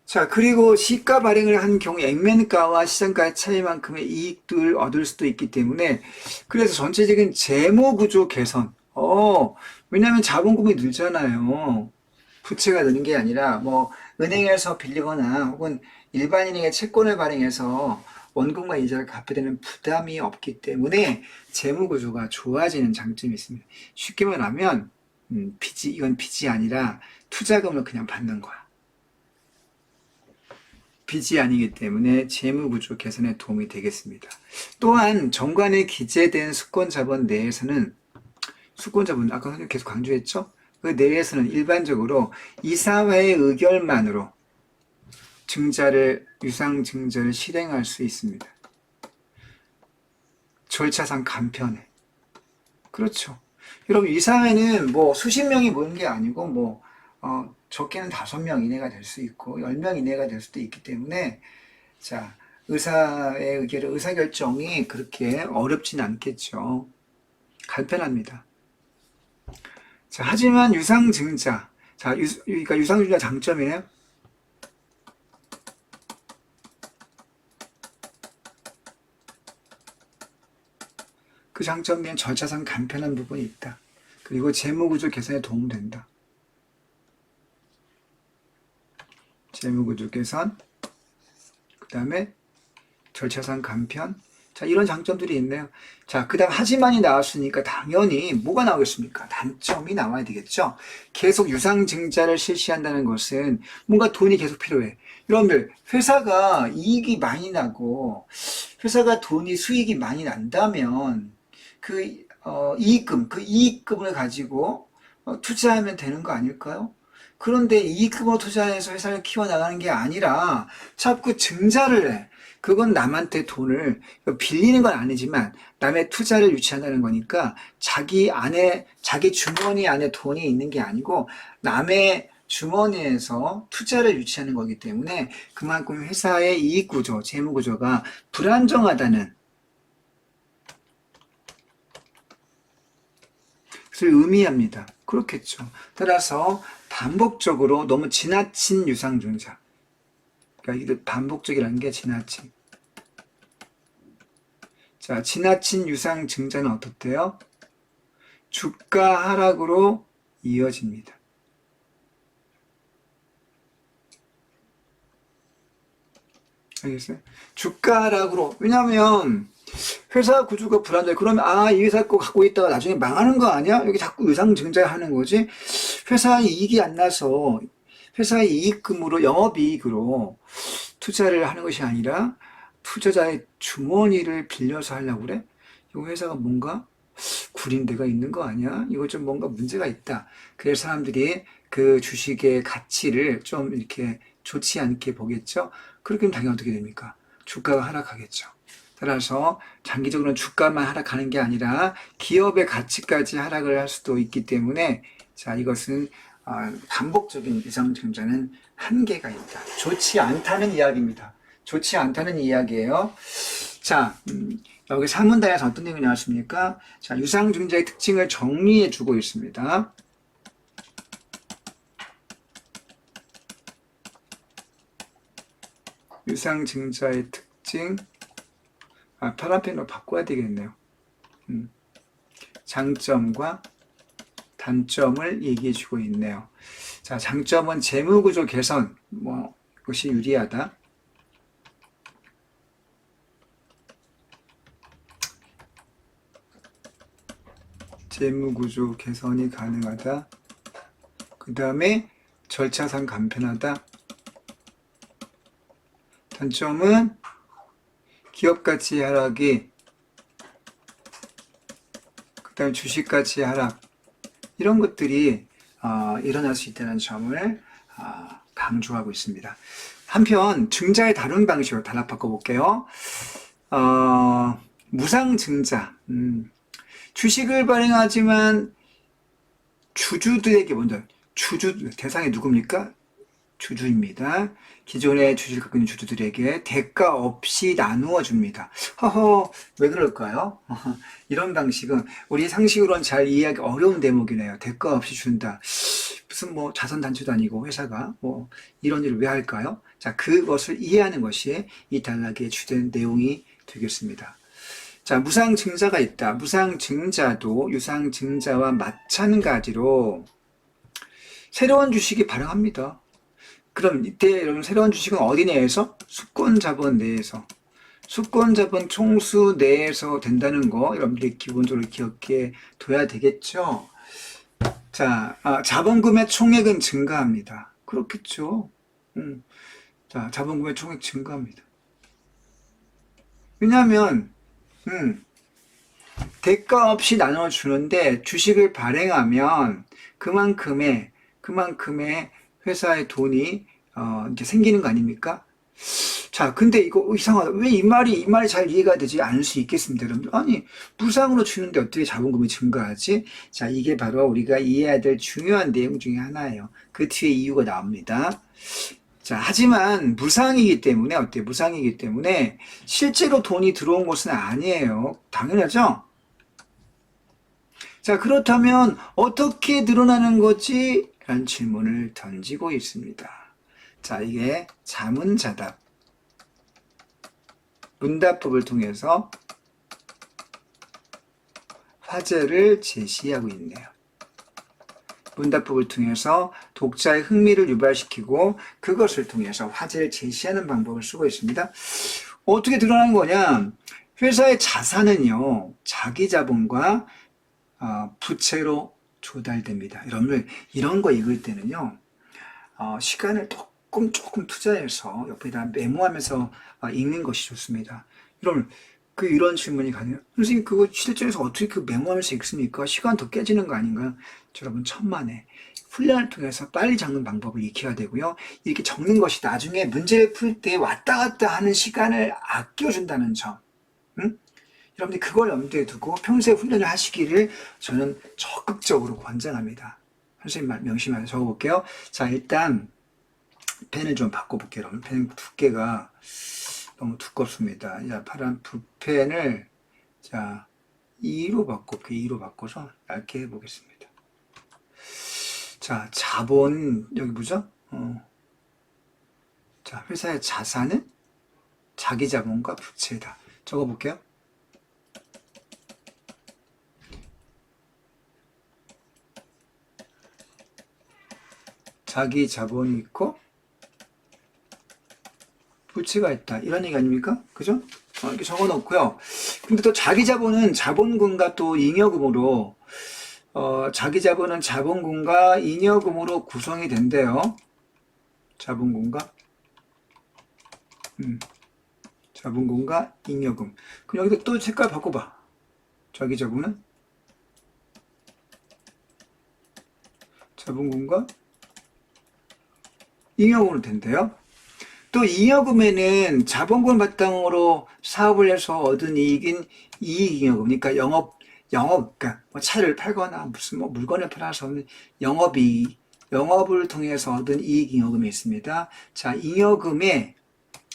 자, 그리고 시가 발행을 한 경우 액면가와 시장가의 차이만큼의 이익을 얻을 수도 있기 때문에 그래서 전체적인 재무구조 개선. 왜냐하면 자본금이 늘잖아요. 부채가 느는 게 아니라 뭐 은행에서 빌리거나 혹은 일반인에게 채권을 발행해서 원금과 이자를 갚게 되는 부담이 없기 때문에 재무구조가 좋아지는 장점이 있습니다. 쉽게 말하면 이건 빚이 아니라 투자금을 그냥 받는 거야. 빚이 아니기 때문에 재무구조 개선에 도움이 되겠습니다. 또한 정관에 기재된 수권자본 내에서는 수권자본 아까 선생님 계속 강조했죠? 그 내에서는 일반적으로 이사회의 의결만으로 유상증자를 실행할 수 있습니다. 절차상 간편해. 그렇죠. 여러분 이사회는 뭐 수십 명이 모이는 게 아니고 적게는 5명 이내가 될 수 있고 10명 이내가 될 수도 있기 때문에 자, 의사결정이 그렇게 어렵진 않겠죠. 간편합니다. 자, 하지만 유상증자. 자, 그러니까 유상증자 장점이에요. 그 장점은 절차상 간편한 부분이 있다. 그리고 재무구조 개선에 도움된다. 재무구조 개선, 그 다음에 절차상 간편. 자, 이런 장점들이 있네요. 자, 그 다음 하지만이 나왔으니까 당연히 뭐가 나오겠습니까? 단점이 나와야 되겠죠. 계속 유상증자를 실시한다는 것은 뭔가 돈이 계속 필요해. 여러분들 회사가 이익이 많이 나고 회사가 수익이 많이 난다면 그 이익금을 가지고 투자하면 되는 거 아닐까요? 그런데 이익금으로 투자해서 회사를 키워나가는 게 아니라 자꾸 증자를 해. 그건 남한테 돈을 빌리는 건 아니지만 남의 투자를 유치한다는 거니까 자기 주머니 안에 돈이 있는 게 아니고 남의 주머니에서 투자를 유치하는 거기 때문에 그만큼 회사의 이익구조, 재무구조가 불안정하다는 것을 의미합니다. 그렇겠죠. 따라서 반복적으로 너무 지나친 유상증자. 그러니까 이게 반복적이라는 게 지나친. 자, 지나친 유상 증자는 어떻대요? 주가 하락으로 이어집니다. 알겠어요? 주가 하락으로. 왜냐면 회사 구조가 불안정해. 그러면 이 회사 거 갖고 있다가 나중에 망하는 거 아니야? 여기 자꾸 유상 증자하는 거지. 회사에 이익이 안 나서 회사의 이익금으로 영업이익으로 투자를 하는 것이 아니라 투자자의 주머니를 빌려서 하려고 그래? 이 회사가 뭔가 구린 데가 있는 거 아니야? 이거 좀 뭔가 문제가 있다. 그래서 사람들이 그 주식의 가치를 좀 이렇게 좋지 않게 보겠죠? 그렇게 되면 당연히 어떻게 됩니까? 주가가 하락하겠죠. 따라서 장기적으로는 주가만 하락하는 게 아니라 기업의 가치까지 하락을 할 수도 있기 때문에 자, 이것은 반복적인 유상증자는 한계가 있다. 좋지 않다는 이야기입니다. 좋지 않다는 이야기예요. 자, 여기 사문단에서 어떤 내용이 나왔습니까? 자, 유상증자의 특징을 정리해 주고 있습니다. 유상증자의 특징, 파란펜으로 바꿔야 되겠네요. 장점과 단점을 얘기해 주고 있네요. 자, 장점은 재무구조 개선, 이것이 유리하다. 재무구조 개선이 가능하다. 그 다음에 절차상 간편하다. 단점은 기업가치 하락이, 그 다음에 주식가치 하락, 이런 것들이 일어날 수 있다는 점을 강조하고 있습니다. 한편 증자의 다른 방식으로 단락 바꿔볼게요. 무상증자, 주식을 발행하지만 주주들에게 먼저, 대상이 누굽니까? 주주입니다. 기존의 주식을 갖고 있는 주주들에게 대가 없이 나누어 줍니다. 왜 그럴까요? 이런 방식은 우리 상식으로는 잘 이해하기 어려운 대목이네요. 대가 없이 준다. 무슨 자선단체도 아니고 회사가 이런 일을 왜 할까요? 자, 그것을 이해하는 것이 이 단락의 주된 내용이 되겠습니다. 자, 무상증자가 있다. 무상증자도 유상증자와 마찬가지로 새로운 주식이 발행합니다. 그럼 이때 여러분 새로운 주식은 어디 내에서? 수권자본 내에서. 수권자본 총수 내에서 된다는 거 여러분들이 기본적으로 기억해 둬야 되겠죠. 자, 자본금의 총액은 증가합니다. 그렇겠죠. 자, 자본금의 총액 증가합니다. 왜냐하면 대가 없이 나눠주는데 주식을 발행하면 그만큼의 회사의 돈이 이제 생기는 거 아닙니까? 자, 근데 이거 이상하다. 왜 이 말이 잘 이해가 되지 않을 수 있겠습니다, 여러분들? 아니, 무상으로 주는데 어떻게 자본금이 증가하지? 자, 이게 바로 우리가 이해해야 될 중요한 내용 중에 하나예요. 그 뒤에 이유가 나옵니다. 자, 하지만 무상이기 때문에 어때요? 무상이기 때문에 실제로 돈이 들어온 것은 아니에요. 당연하죠? 자, 그렇다면 어떻게 늘어나는 거지? 라는 질문을 던지고 있습니다. 자, 이게 자문자답, 문답법을 통해서 화제를 제시하고 있네요. 문답법을 통해서 독자의 흥미를 유발시키고 그것을 통해서 화제를 제시하는 방법을 쓰고 있습니다. 어떻게 드러나는 거냐? 회사의 자산은요, 자기 자본과 부채로 조달됩니다. 여러분들 이런 거 읽을 때는요, 시간을 조금 투자해서 옆에다 메모하면서 읽는 것이 좋습니다. 여러분, 이런 질문이 가능해요. 선생님, 그거 실전에서 어떻게 메모하면서 읽습니까? 시간 더 깨지는 거 아닌가요? 여러분, 천만에 훈련을 통해서 빨리 적는 방법을 익혀야 되고요. 이렇게 적는 것이 나중에 문제를 풀 때 왔다 갔다 하는 시간을 아껴준다는 점. 여러분들 그걸 염두에 두고 평소에 훈련을 하시기를 저는 적극적으로 권장합니다. 선생님 명심하게 적어볼게요. 자, 일단 펜을 좀 바꿔볼게요. 여러분, 펜 두께가 너무 두껍습니다. 자, 파란 붓펜을 자 2로 바꿔볼게요. 2로 바꿔서 얇게 해보겠습니다. 자, 자본 여기 뭐죠? 자, 회사의 자산은 자기 자본과 부채다. 적어볼게요. 자기 자본이 있고 부채가 있다. 이런 얘기 아닙니까? 그죠? 이렇게 적어 놓고요. 근데 또 자기 자본은 자본금과 또 잉여금으로, 자기 자본은 자본금과 잉여금으로 구성이 된대요. 자본금과, 자본금과 잉여금. 그럼 여기도 또 색깔 바꿔봐. 자기 자본은 자본금과 잉여금으로 된대요. 또 잉여금에는 자본금 바탕으로 사업을 해서 얻은 이익인 이익잉여금, 그러니까 그러니까 뭐 차를 팔거나 무슨 뭐 물건을 팔아서 영업을 통해서 얻은 이익잉여금이 있습니다. 자, 잉여금에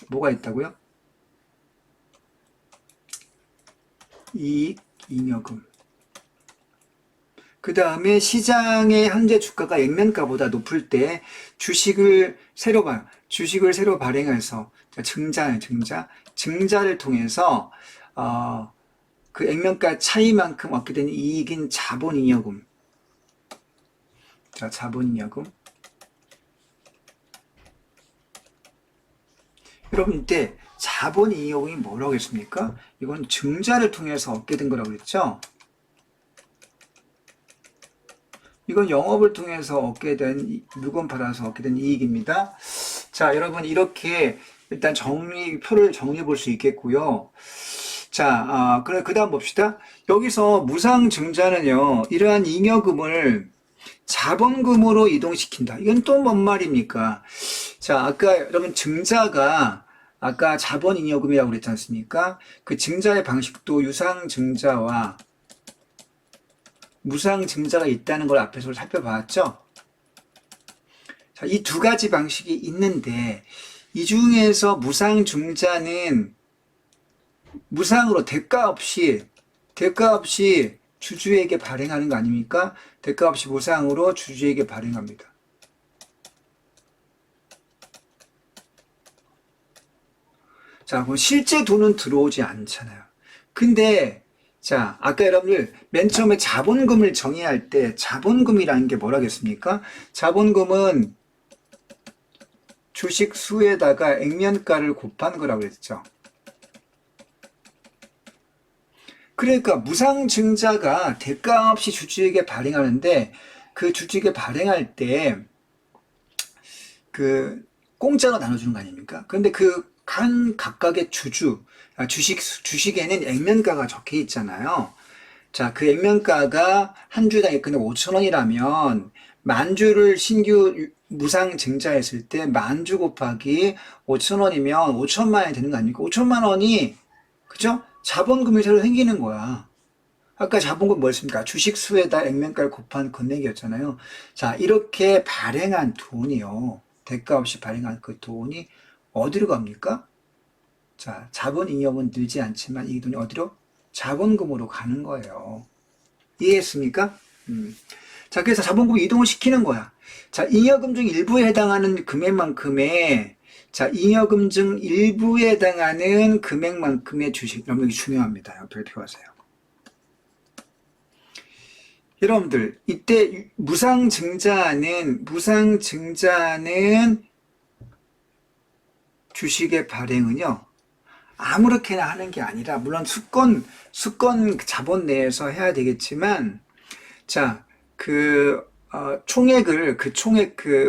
뭐가 있다고요? 이익잉여금. 그 다음에 시장의 현재 주가가 액면가보다 높을 때 주식을 새로 발행해서 증자를 통해서 그 액면가 차이만큼 얻게 되는 이익인 자본잉여금. 자, 자본잉여금. 여러분 이때 자본잉여금이 뭐라고 했습니까? 이건 증자를 통해서 얻게 된 거라고 했죠? 이건 영업을 통해서 얻게 된, 물건 팔아서 얻게 된 이익입니다. 자, 여러분, 이렇게 일단 표를 정리해 볼 수 있겠고요. 자, 그래, 그 다음 봅시다. 여기서 무상증자는요, 이러한 잉여금을 자본금으로 이동시킨다. 이건 또 뭔 말입니까? 자, 아까 여러분, 아까 자본잉여금이라고 그랬지 않습니까? 그 증자의 방식도 유상증자와 무상증자가 있다는 걸 앞에서 살펴봤죠? 자, 이 두 가지 방식이 있는데, 이 중에서 무상증자는 무상으로 대가 없이 주주에게 발행하는 거 아닙니까? 대가 없이 무상으로 주주에게 발행합니다. 자, 그럼 실제 돈은 들어오지 않잖아요. 근데 자, 아까 여러분들 맨 처음에 자본금을 정의할 때 자본금이라는 게 뭐라겠습니까? 자본금은 주식 수에다가 액면가를 곱한 거라고 그랬죠. 그러니까 무상증자가 대가 없이 주주에게 발행하는데 그 주주에게 발행할 때 그 공짜로 나눠주는 거 아닙니까? 그런데 그 각각의 주식에는 액면가가 적혀 있잖아요. 자, 그 액면가가 한 주당 그냥 5,000원이라면 만 주를 신규 무상 증자했을 때 만 주 곱하기 5,000원이면 5천만 원이 되는 거 아닙니까? 5천만 원이 그죠? 자본금이 새로 생기는 거야. 아까 자본금 뭐였습니까? 주식 수에다 액면가를 곱한 금액이었잖아요. 자, 이렇게 발행한 돈이요. 대가 없이 발행한 그 돈이 어디로 갑니까? 자, 자본잉여금은 늘지 않지만 이 돈이 어디로? 자본금으로 가는 거예요. 이해했습니까? 자, 그래서 자본금을 이동을 시키는 거야. 자, 잉여금 중 일부에 해당하는 금액만큼의 잉여금 중 일부에 해당하는 금액만큼의 주식. 여러분, 이게 중요합니다. 옆에 표하세요. 여러분들, 이때 무상증자는 주식의 발행은요, 아무렇게나 하는 게 아니라, 물론 수권 자본 내에서 해야 되겠지만, 자, 총액,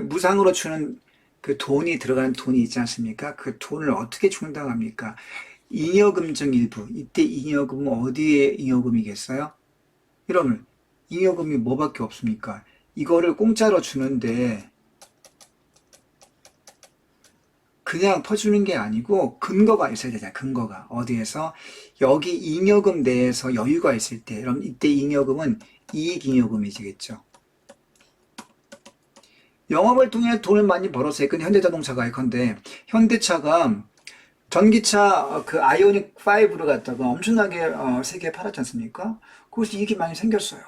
무상으로 주는 그 돈이 들어가는 돈이 있지 않습니까? 그 돈을 어떻게 충당합니까? 잉여금 중 일부. 이때 잉여금은 어디에 잉여금이겠어요? 여러분, 잉여금이 뭐밖에 없습니까? 이거를 공짜로 주는데, 그냥 퍼주는 게 아니고 근거가 있어야 되잖아요. 근거가. 어디에서? 여기 잉여금 내에서 여유가 있을 때, 그럼 이때 잉여금은 이익잉여금이겠죠. 영업을 통해 돈을 많이 벌어서 예컨대 현대자동차가 예컨대 현대차가 전기차 그 아이오닉 5를 갖다가 엄청나게 세계에 팔았지 않습니까? 거기서 이익이 많이 생겼어요.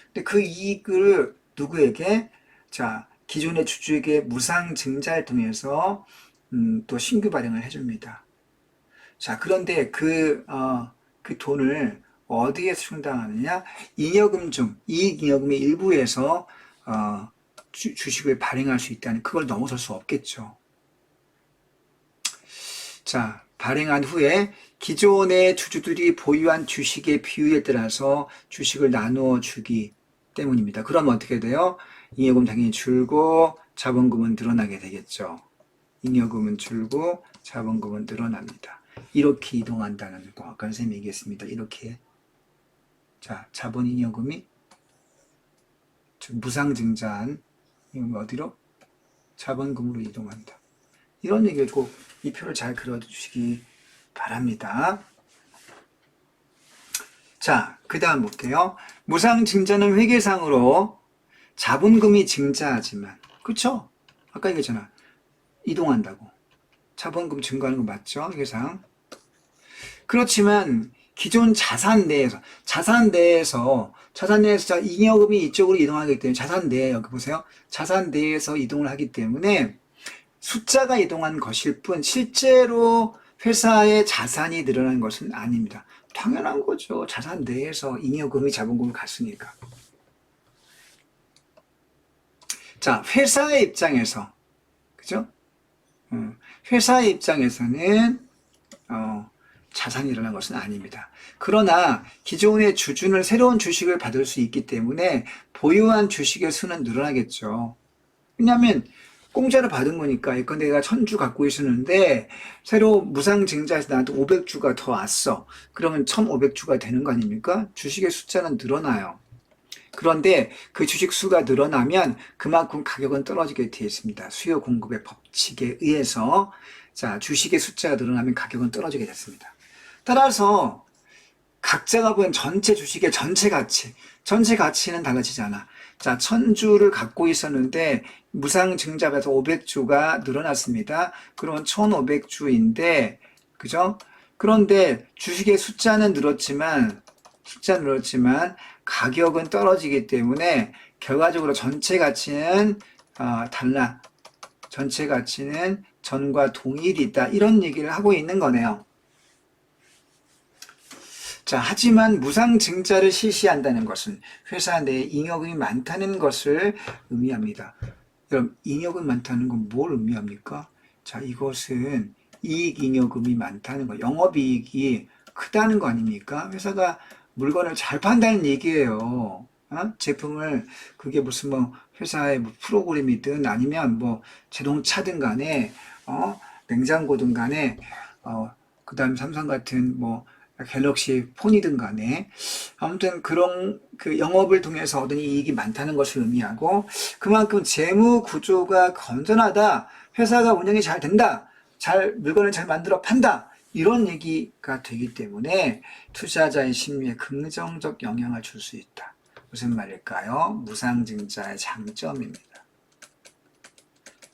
근데 그 이익을 누구에게? 자, 기존의 주주에게 무상 증자를 통해서 또 신규 발행을 해줍니다. 자, 그런데 그 돈을 어디에서 충당하느냐? 이익잉여금의 일부에서 주식을 발행할 수 있다는 그걸 넘어설 수 없겠죠. 자, 발행한 후에 기존의 주주들이 보유한 주식의 비율에 따라서 주식을 나누어 주기 때문입니다. 그러면 어떻게 돼요? 잉여금 당연히 줄고 자본금은 늘어나게 되겠죠. 잉여금은 줄고 자본금은 늘어납니다. 이렇게 이동한다는 거 아까 선생님이 얘기했습니다. 이렇게 자, 자본 잉여금이 무상증자한 어디로? 자본금으로 이동한다. 이런 얘기를 꼭 이 표를 잘 그려주시기 바랍니다. 자, 그 다음 볼게요. 무상증자는 회계상으로 자본금이 증자하지만, 그쵸? 아까 얘기했잖아. 이동한다고. 자본금 증가하는 거 맞죠? 회계상. 그렇지만 기존 자산 내에서 잉여금이 이쪽으로 이동하기 때문에 자산 내에 여기 보세요. 자산 내에서 이동을 하기 때문에 숫자가 이동한 것일 뿐 실제로 회사의 자산이 늘어난 것은 아닙니다. 당연한 거죠. 자산 내에서 잉여금이 자본금을 갔으니까. 자, 회사의 입장에서 그죠? 회사의 입장에서는 자산이 일어난 것은 아닙니다. 그러나 기존의 주주는 새로운 주식을 받을 수 있기 때문에 보유한 주식의 수는 늘어나겠죠. 왜냐하면 공짜로 받은 거니까 이건 내가 1000주 갖고 있었는데 새로 무상증자해서 나한테 500주가 더 왔어. 그러면 1500주가 되는 거 아닙니까? 주식의 숫자는 늘어나요. 그런데 그 주식 수가 늘어나면 그만큼 가격은 떨어지게 되어 있습니다. 수요 공급의 법칙에 의해서 자, 주식의 숫자가 늘어나면 가격은 떨어지게 됐습니다. 따라서 각자가 보는 전체 주식의 전체 가치는 달라지잖아. 자, 1000주를 갖고 있었는데 무상증자에서 500주가 늘어났습니다. 그러면 1500주인데 그죠? 그런데 주식의 숫자는 늘었지만 가격은 떨어지기 때문에 결과적으로 전체 가치는 달라. 전체 가치는 전과 동일이다. 이런 얘기를 하고 있는 거네요. 자, 하지만 무상증자를 실시한다는 것은 회사 내에 잉여금이 많다는 것을 의미합니다. 그럼 잉여금이 많다는 건 뭘 의미합니까? 자, 이것은 이익잉여금이 많다는 거, 영업이익이 크다는 거 아닙니까? 회사가 물건을 잘 판다는 얘기예요. 제품을 그게 무슨 뭐 회사의 뭐 프로그램이든 아니면 뭐 자동차든 간에 냉장고든 간에 그다음 삼성 같은 뭐 갤럭시 폰이든 간에 아무튼 그런 그 영업을 통해서 얻은 이익이 많다는 것을 의미하고 그만큼 재무 구조가 건전하다, 회사가 운영이 잘 된다, 물건을 잘 만들어 판다 이런 얘기가 되기 때문에 투자자의 심리에 긍정적 영향을 줄 수 있다. 무슨 말일까요? 무상증자의 장점입니다.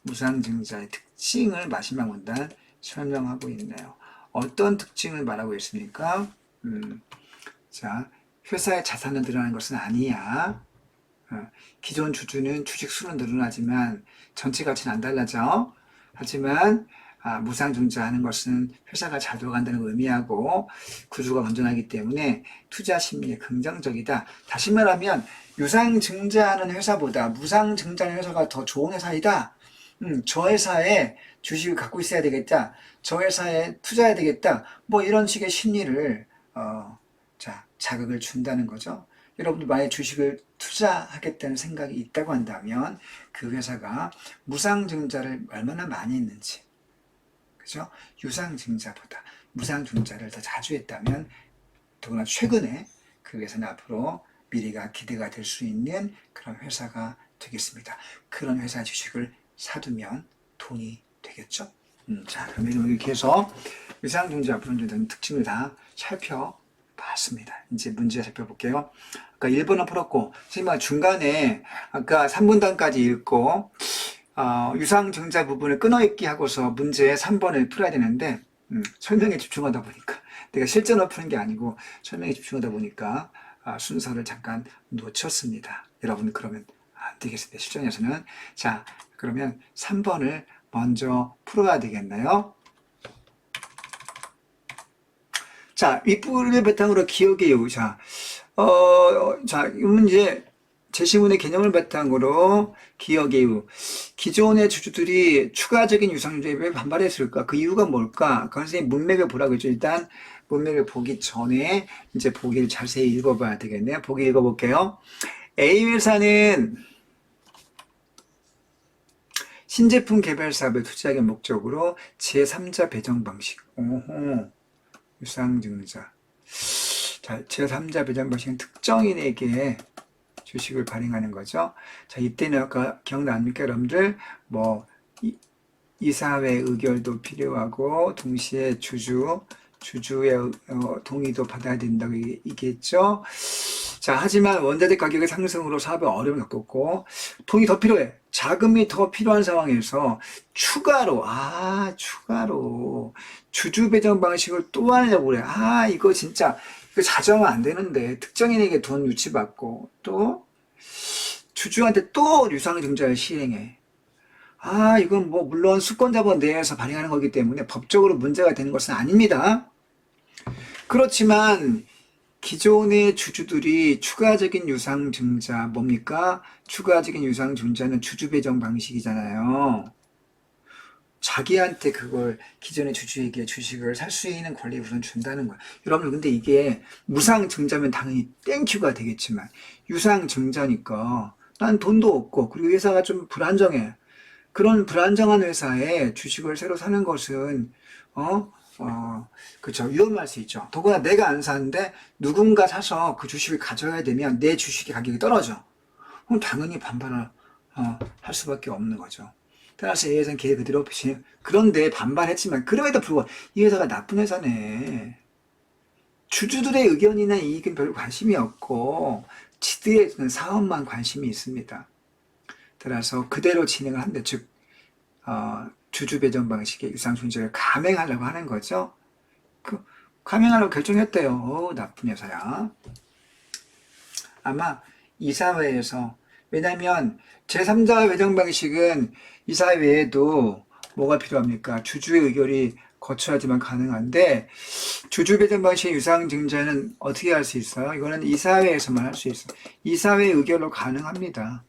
무상증자의 특징을 마지막 문단 설명하고 있네요. 어떤 특징을 말하고 있습니까? 자, 회사의 자산은 늘어나는 것은 아니야. 기존 주주는 주식 수는 늘어나지만 전체 가치는 안 달라져. 하지만 무상증자하는 것은 회사가 잘 돌아간다는 걸 의미하고 구조가 건전하기 때문에 투자 심리에 긍정적이다. 다시 말하면 유상증자하는 회사보다 무상증자하는 회사가 더 좋은 회사이다. 저 회사에 주식을 갖고 있어야 되겠다. 저 회사에 투자해야 되겠다. 뭐 이런 식의 심리를 자극을 준다는 거죠. 여러분들 만약에 주식을 투자하겠다는 생각이 있다고 한다면 그 회사가 무상증자를 얼마나 많이 했는지, 그죠? 유상증자보다 무상증자를 더 자주 했다면 더구나 최근에 그 회사는 앞으로 미래가 기대가 될 수 있는 그런 회사가 되겠습니다. 그런 회사 주식을 사두면 돈이 되겠죠? 자, 그러면 이렇게 해서 유상증자, 불안증자 특징을 다 살펴봤습니다. 이제 문제 살펴볼게요. 아까 1번은 풀었고, 선생님은 중간에 아까 3분단까지 읽고, 유상증자 부분을 끊어읽기 하고서 문제 3번을 풀어야 되는데, 설명에 집중하다 보니까, 내가 실전을 푸는 게 아니고 설명에 집중하다 보니까 순서를 잠깐 놓쳤습니다. 여러분 그러면 안 되겠습니다. 실전에서는. 자, 그러면 3번을 먼저 풀어야 되겠나요? 자, 윗부분을 바탕으로 기억해요. 자, 이 문제 제시문의 개념을 바탕으로 기억의 이유. 기존의 주주들이 추가적인 유상증자에 왜 반발했을까? 그 이유가 뭘까? 그 선생님 문맥을 보라고 했죠. 일단 문맥을 보기 전에 이제 보기를 자세히 읽어봐야 되겠네요. 보기 읽어볼게요. A 회사는 신제품 개발 사업에 투자하기 목적으로 제3자 배정 방식. 오호, 유상증자. 자, 제3자 배정 방식은 특정인에게 주식을 발행하는 거죠. 자, 이때는 아까 기억납니까, 여러분들? 뭐, 이사회 의결도 필요하고, 동시에 주주의 동의도 받아야 된다고 얘기했죠. 자, 하지만 원자재 가격의 상승으로 사업에 어려움을 겪었고, 돈이 더 필요해. 자금이 더 필요한 상황에서 추가로 주주 배정 방식을 또 하려고 그래. 이거 진짜, 이거 자정은 안 되는데, 특정인에게 돈 유치받고, 또, 주주한테 또 유상증자를 실행해. 이건 뭐, 물론 수권자본 내에서 발행하는 거기 때문에 법적으로 문제가 되는 것은 아닙니다. 그렇지만, 기존의 주주들이 추가적인 유상증자, 뭡니까? 추가적인 유상증자는 주주배정 방식이잖아요. 자기한테 그걸 기존의 주주에게 주식을 살 수 있는 권리 우선 준다는 거야. 여러분, 근데 이게 무상증자면 당연히 땡큐가 되겠지만, 유상증자니까 난 돈도 없고, 그리고 회사가 좀 불안정해. 그런 불안정한 회사에 주식을 새로 사는 것은, 그쵸. 위험할 수 있죠. 더구나 내가 안 사는데 누군가 사서 그 주식을 가져야 되면 내 주식의 가격이 떨어져. 그럼 당연히 반발을, 할 수밖에 없는 거죠. 따라서 이 회사는 계획 그대로 없이. 그런데 반발했지만, 그럼에도 불구하고 이 회사가 나쁜 회사네. 주주들의 의견이나 이익은 별로 관심이 없고, 지들의 사업만 관심이 있습니다. 따라서 그대로 진행을 한대. 즉, 주주 배정 방식의 유상증자를 감행하려고 하는 거죠. 감행하려고 결정했대요. 나쁜 회사야. 아마 이사회에서, 왜냐면 제3자 배정 방식은 이사회에도 뭐가 필요합니까? 주주의 의결이 거쳐야지만 가능한데, 주주 배정 방식의 유상증자는 어떻게 할 수 있어요? 이거는 이사회에서만 할 수 있어요. 이사회 의결로 가능합니다.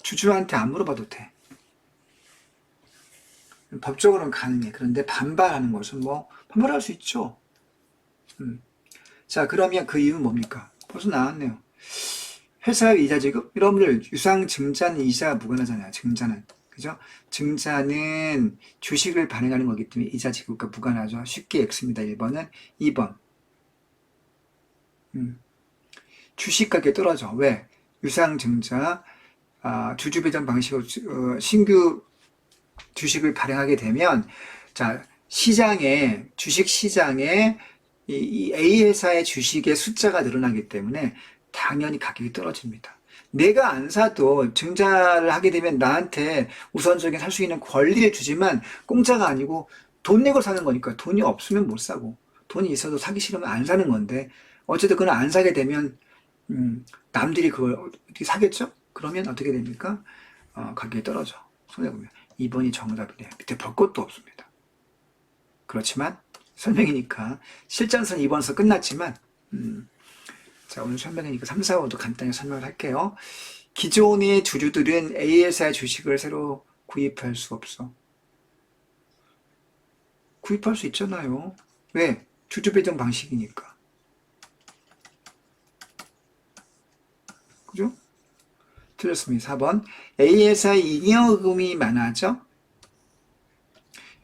주주한테 안 물어봐도 돼. 법적으로는 가능해. 그런데 반발하는 것은 반발할 수 있죠. 자, 그러면 그 이유는 뭡니까? 벌써 나왔네요. 회사의 이자 지급? 여러분들, 유상증자는 이자가 무관하잖아요. 증자는. 그죠? 증자는 주식을 발행하는 거기 때문에 이자 지급과 무관하죠. 쉽게 X입니다. 1번은. 2번. 주식 가격이 떨어져. 왜? 유상증자, 주주 배정 방식으로 신규 주식을 발행하게 되면, 자, 주식 시장에 이 A 회사의 주식의 숫자가 늘어나기 때문에 당연히 가격이 떨어집니다. 내가 안 사도 증자를 하게 되면 나한테 우선적인 살 수 있는 권리를 주지만 공짜가 아니고 돈 내고 사는 거니까, 돈이 없으면 못 사고, 돈이 있어도 사기 싫으면 안 사는 건데, 어쨌든 그걸 안 사게 되면 남들이 그걸 어떻게 사겠죠? 그러면 어떻게 됩니까? 가격이 떨어져. 손해보면. 2번이 정답이래요. 밑에 볼 것도 없습니다. 그렇지만 설명이니까, 실전선 2번에서 끝났지만, 자, 오늘 설명이니까 3, 4, 5도 간단히 설명을 할게요. 기존의 주주들은 A 회사의 주식을 새로 구입할 수 없어. 구입할 수 있잖아요. 왜? 주주 배정 방식이니까. 그죠? 틀렸습니다. 4번. A 회사의 잉여금이 많아져?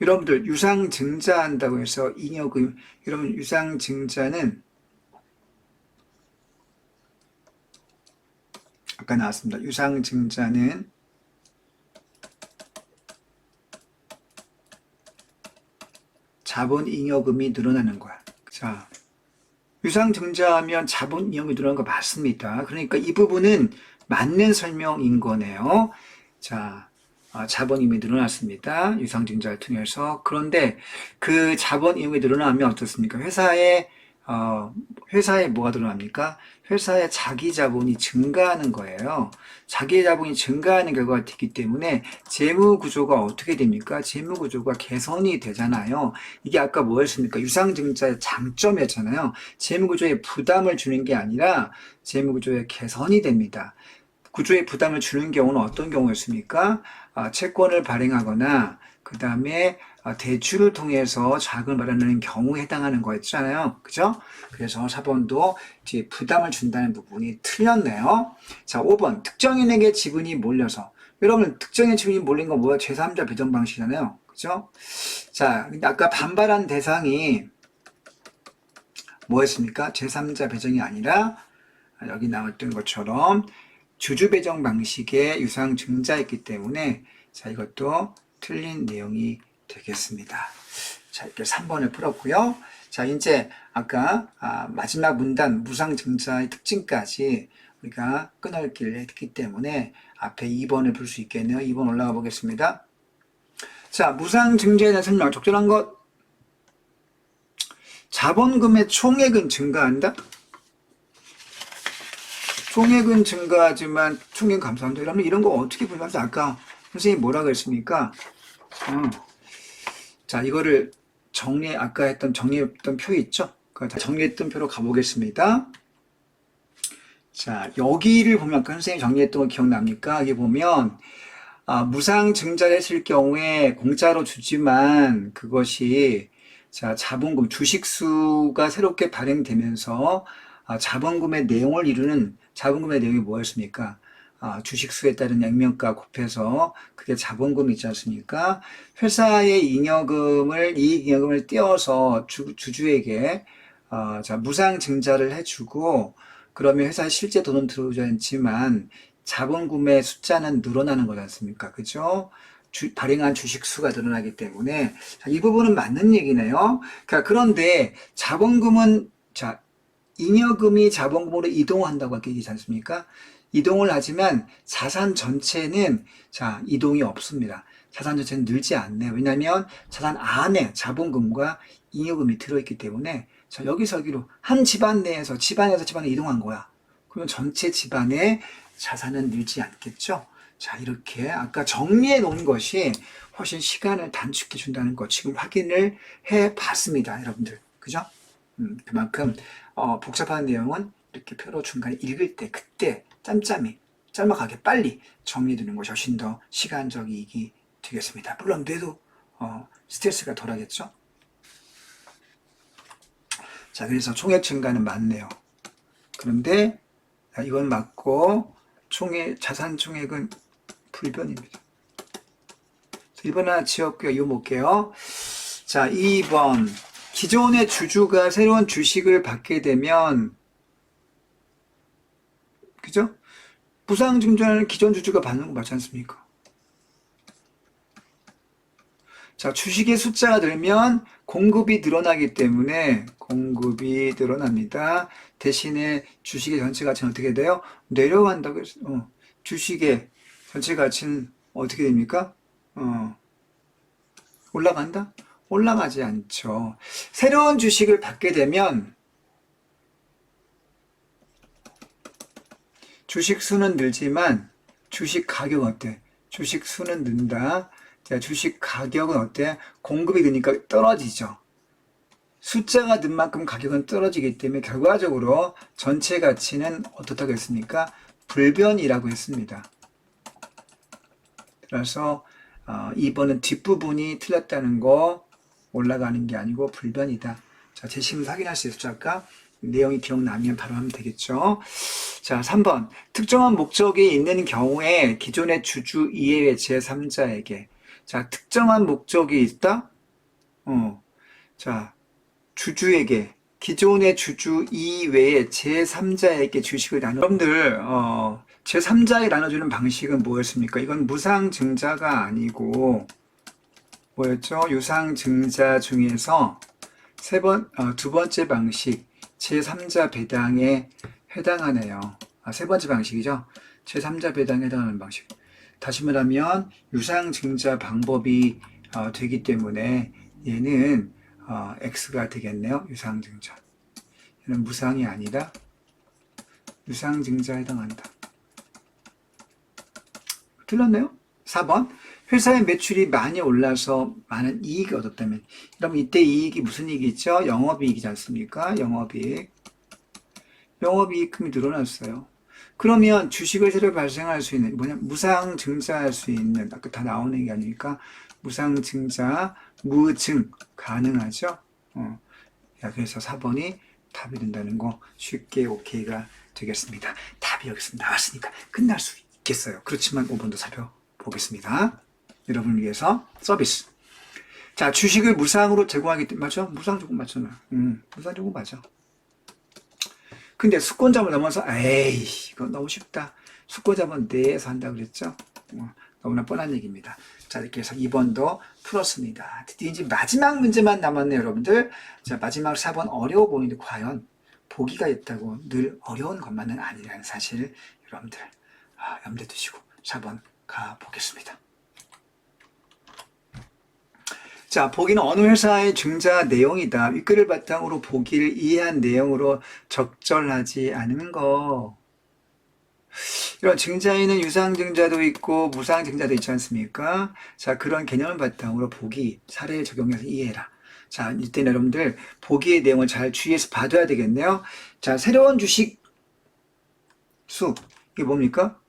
여러분들, 유상증자한다고 해서 잉여금, 여러분, 유상증자는 아까 나왔습니다. 유상증자는 자본 잉여금이 늘어나는 거야. 자, 유상증자하면 자본 잉여금이 늘어나는 거 맞습니다. 그러니까 이 부분은 맞는 설명인 거네요. 자, 자본 잉여금이 늘어났습니다. 유상증자를 통해서. 그런데 그 자본 잉여금이 늘어나면 어떻습니까? 회사의 회사에 뭐가 드러납니까? 회사의 자기 자본이 증가하는 거예요. 자기 자본이 증가하는 결과가 되기 때문에 재무 구조가 어떻게 됩니까? 재무 구조가 개선이 되잖아요. 이게 아까 뭐였습니까? 유상증자의 장점이었잖아요. 재무 구조에 부담을 주는 게 아니라 재무 구조의 개선이 됩니다. 구조에 부담을 주는 경우는 어떤 경우였습니까? 채권을 발행하거나 그 다음에 대출을 통해서 자금을 마련하는 경우에 해당하는 거였잖아요. 그죠? 그래서 4번도 이제 부담을 준다는 부분이 틀렸네요. 자, 5번. 특정인에게 지분이 몰려서. 여러분, 특정인 지분이 몰린 건 뭐야? 제3자 배정 방식이잖아요. 그죠? 자, 근데 아까 반발한 대상이 뭐였습니까? 제3자 배정이 아니라 여기 나왔던 것처럼 주주 배정 방식의 유상 증자였기 때문에 자, 이것도 틀린 내용이 되겠습니다. 자, 이렇게 3번을 풀었고요. 자, 이제 아까 마지막 문단 무상증자의 특징까지 우리가 끊어읽기를 했기 때문에 앞에 2번을 풀 수 있겠네요. 2번 올라가 보겠습니다. 자, 무상증자에 대한 설명. 적절한 것. 자본금의 총액은 증가한다? 총액은 증가하지만 총액 감소한다. 여러분 이런 거 어떻게 보면서 아까 선생님이 뭐라고 했습니까? 자, 이거를 아까 정리했던 표 있죠? 정리했던 표로 가보겠습니다. 자, 여기를 보면 아까 선생님이 정리했던 거 기억납니까? 여기 보면, 무상증자를 했을 경우에 공짜로 주지만 그것이, 자, 자본금, 주식수가 새롭게 발행되면서 자본금의 내용을 이루는 자본금의 내용이 뭐였습니까? 주식수에 따른 액면가 곱해서 그게 자본금이 있지 않습니까? 회사의 이익잉여금을 떼어서 주주에게 자, 무상증자를 해주고 그러면 회사에 실제 돈은 들어오지 않지만 자본금의 숫자는 늘어나는 거지 않습니까? 그죠? 발행한 주식수가 늘어나기 때문에 자, 이 부분은 맞는 얘기네요. 그런데 자본금은 자, 잉여금이 자본금으로 이동한다고 얘기하지 않습니까? 이동을 하지만 자산 전체는 자, 이동이 없습니다. 자산 전체는 늘지 않네요. 왜냐하면 자산 안에 자본금과 잉여금이 들어있기 때문에 자, 여기기로 한 집안 내에서 집안에서 집안에 이동한 거야. 그러면 전체 집안의 자산은 늘지 않겠죠? 자, 이렇게 아까 정리해 놓은 것이 훨씬 시간을 단축해 준다는 거 지금 확인을 해 봤습니다. 여러분들. 그죠? 그만큼 복잡한 내용은 이렇게 표로 중간에 읽을 때 그때 짤막하게 빨리 정리해 두는 것이 훨씬 더 시간적 이익이 되겠습니다. 물론 뇌도 스트레스가 덜하겠죠? 자, 그래서 총액 증가는 맞네요. 그런데 이건 맞고 자산 총액은 불변입니다. 1번 하나 지웠고요. 이거 볼게요. 자, 2번. 기존의 주주가 새로운 주식을 받게 되면 그죠? 무상증자는 기존 주주가 받는 거 맞지 않습니까? 자, 주식의 숫자가 늘면 공급이 늘어나기 때문에 공급이 늘어납니다. 대신에 주식의 전체 가치는 어떻게 돼요? 내려간다고 했어요. 주식의 전체 가치는 어떻게 됩니까? 올라간다? 올라가지 않죠. 새로운 주식을 받게 되면 주식 수는 늘지만 주식 가격 어때? 주식 수는 는다. 자, 주식 가격은 어때? 공급이 되니까 떨어지죠. 숫자가 는 만큼 가격은 떨어지기 때문에 결과적으로 전체 가치는 어떻다고 했습니까? 불변이라고 했습니다. 그래서 2번은 뒷부분이 틀렸다는 거 올라가는 게 아니고 불변이다. 자, 제시문 확인할 수 있었죠? 아까 내용이 기억나면 바로 하면 되겠죠. 자, 3번. 특정한 목적이 있는 경우에 기존의 주주 이외의 제3자에게 자, 특정한 목적이 있다? 자, 주주에게 기존의 주주 이외의 제3자에게 주식을 여러분들 제3자에 나눠주는 방식은 뭐였습니까? 이건 무상증자가 아니고 뭐였죠? 유상증자 중에서 두 번째 방식 제3자 배당에 해당하네요. 세 번째 방식이죠. 제3자 배당에 해당하는 방식. 다시 말하면 유상증자 방법이 되기 때문에 얘는 X가 되겠네요. 유상증자. 무상이 아니라 유상증자에 해당한다. 틀렸네요. 4번. 회사의 매출이 많이 올라서 많은 이익을 얻었다면. 그럼 이때 이익이 무슨 이익이죠? 영업이익이지 않습니까? 영업이익. 영업이익금이 늘어났어요. 그러면 주식을 새로 발생할 수 있는, 무상증자할 수 있는, 아까 다 나오는 게 아니니까, 무상증자, 무증, 가능하죠? 그래서 4번이 답이 된다는 거 쉽게 오케이가 되겠습니다. 답이 여기 나왔으니까 끝날 수 있겠어요. 그렇지만 5번도 살펴보겠습니다. 여러분을 위해서 서비스. 자, 주식을 무상으로 제공하기 때문에, 맞죠? 무상 조금 맞잖아요. 무상 조금 맞아. 근데 수권자만 넘어서, 에이, 이거 너무 쉽다. 수권자만 내에서 한다고 그랬죠? 너무나 뻔한 얘기입니다. 자, 이렇게 해서 2번도 풀었습니다. 드디어 이제 마지막 문제만 남았네요, 여러분들. 자, 마지막 4번 어려워 보이는데, 과연 보기가 있다고 늘 어려운 것만은 아니라는 사실, 여러분들, 염두에 두시고 4번 가보겠습니다. 자, 보기는 어느 회사의 증자 내용이다. 윗글을 바탕으로 보기를 이해한 내용으로 적절하지 않은 거. 이런 증자에는 유상증자도 있고 무상증자도 있지 않습니까? 자, 그런 개념을 바탕으로 보기, 사례에 적용해서 이해해라. 자, 이때 여러분들 보기의 내용을 잘 주의해서 봐둬야 되겠네요. 자, 새로운 주식 수. 이게 뭡니까?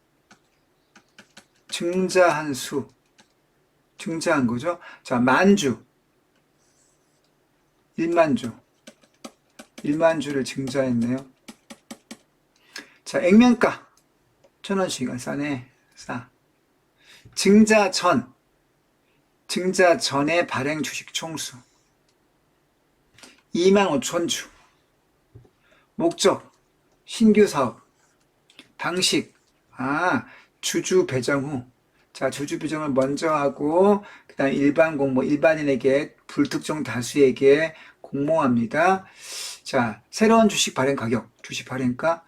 증자한 수. 증자한 거죠. 자, 만주. 1만주. 1만주를 증자했네요. 자, 액면가. 1,000원씩. 싸네. 싸. 증자 전. 증자 전에 발행 주식 총수. 25,000주. 목적. 신규 사업. 방식. 주주 배정 후. 자, 주주 배정을 먼저 하고, 그 다음 일반 공모, 일반인에게, 불특정 다수에게 공모합니다. 자, 새로운 주식 발행 가격, 주식 발행가.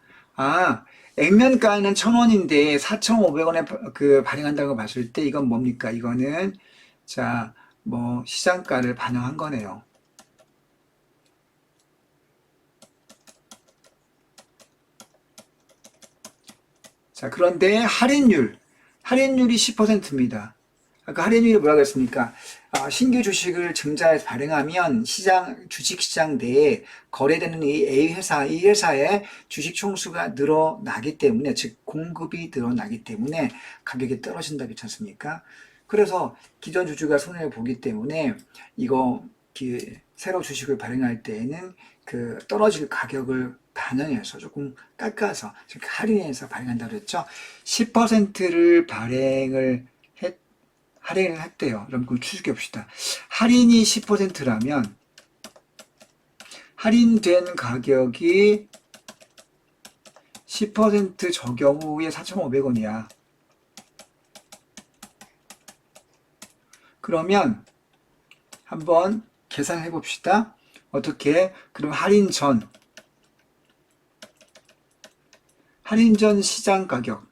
액면가는 1,000원인데 4,500원에 그 발행한다고 봤을 때 이건 뭡니까? 이거는, 자, 시장가를 반영한 거네요. 자, 그런데 할인율이 10%입니다. 아까 할인율이 뭐라고 했습니까? 신규 주식을 증자해서 발행하면 주식시장 내에 거래되는 이 회사의 주식 총수가 늘어나기 때문에, 즉, 공급이 늘어나기 때문에 가격이 떨어진다고 했지 않습니까? 그래서 기존 주주가 손해를 보기 때문에 새로 주식을 발행할 때에는 그 떨어질 가격을 반영해서 조금 깎아서 할인해서 발행한다고 했죠. 10%를 할인을 했대요. 그럼 그걸 추측해 봅시다. 할인이 10%라면 할인된 가격이 10% 적용 후에 4,500원이야. 그러면 한번 계산해 봅시다. 어떻게? 그럼 할인 전 시장 가격.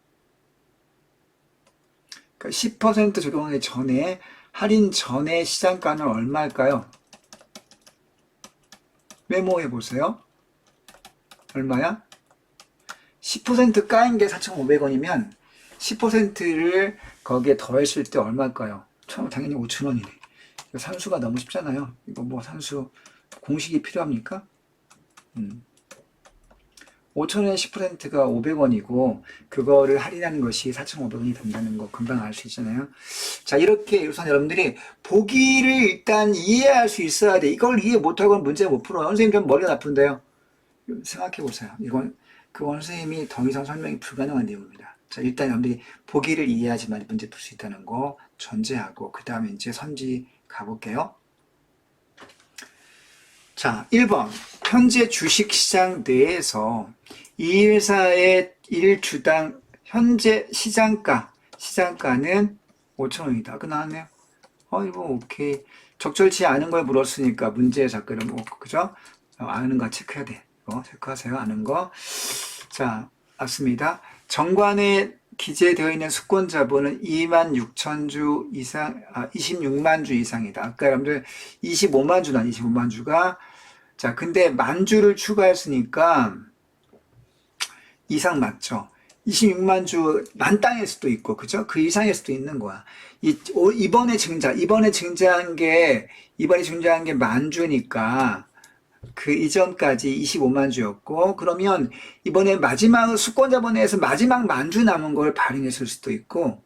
그러니까 10% 적용하기 전에, 할인 전에 시장가는 얼마일까요? 메모해 보세요. 얼마야? 10% 까인 게 4,500원이면 10%를 거기에 더했을 때 얼마일까요? 당연히 5,000원이네. 산수가 너무 쉽잖아요. 이거 산수 공식이 필요합니까? 5,000원의 10%가 500원이고 그거를 할인하는 것이 4,500원이 된다는 거 금방 알 수 있잖아요. 자, 이렇게 우선 여러분들이 보기를 일단 이해할 수 있어야 돼. 이걸 이해 못하고는 문제 못 풀어요. 선생님 좀 머리가 나쁜데요. 생각해 보세요. 그건 선생님이 더 이상 설명이 불가능한 내용입니다. 자, 일단 여러분들이 보기를 이해하지만 문제 풀 수 있다는 거 전제하고 그 다음에 이제 선지 가볼게요. 자, 1번. 현재 주식시장 내에서 이 회사의 1주당 현재 시장가는 5,000원이다. 아까 나왔네요. 이거 오케이. 적절치 않은 걸 물었으니까 문제의 작가는 그죠? 아는 거 체크해야 돼. 이거 체크하세요. 아는 거. 자, 맞습니다. 정관에 기재되어 있는 수권자분은 26,000주 이상, 26만 주 이상이다. 아까 여러분들 25만 주가 자, 근데 만주를 추가했으니까 이상 맞죠? 26만 주 만땅일 수도 있고, 그죠? 그 이상일 수도 있는 거야. 이번에 증자한 게 만주니까, 그 이전까지 25만 주였고, 그러면 이번에 마지막 수권자본에서 마지막 만주 남은 걸 발행했을 수도 있고,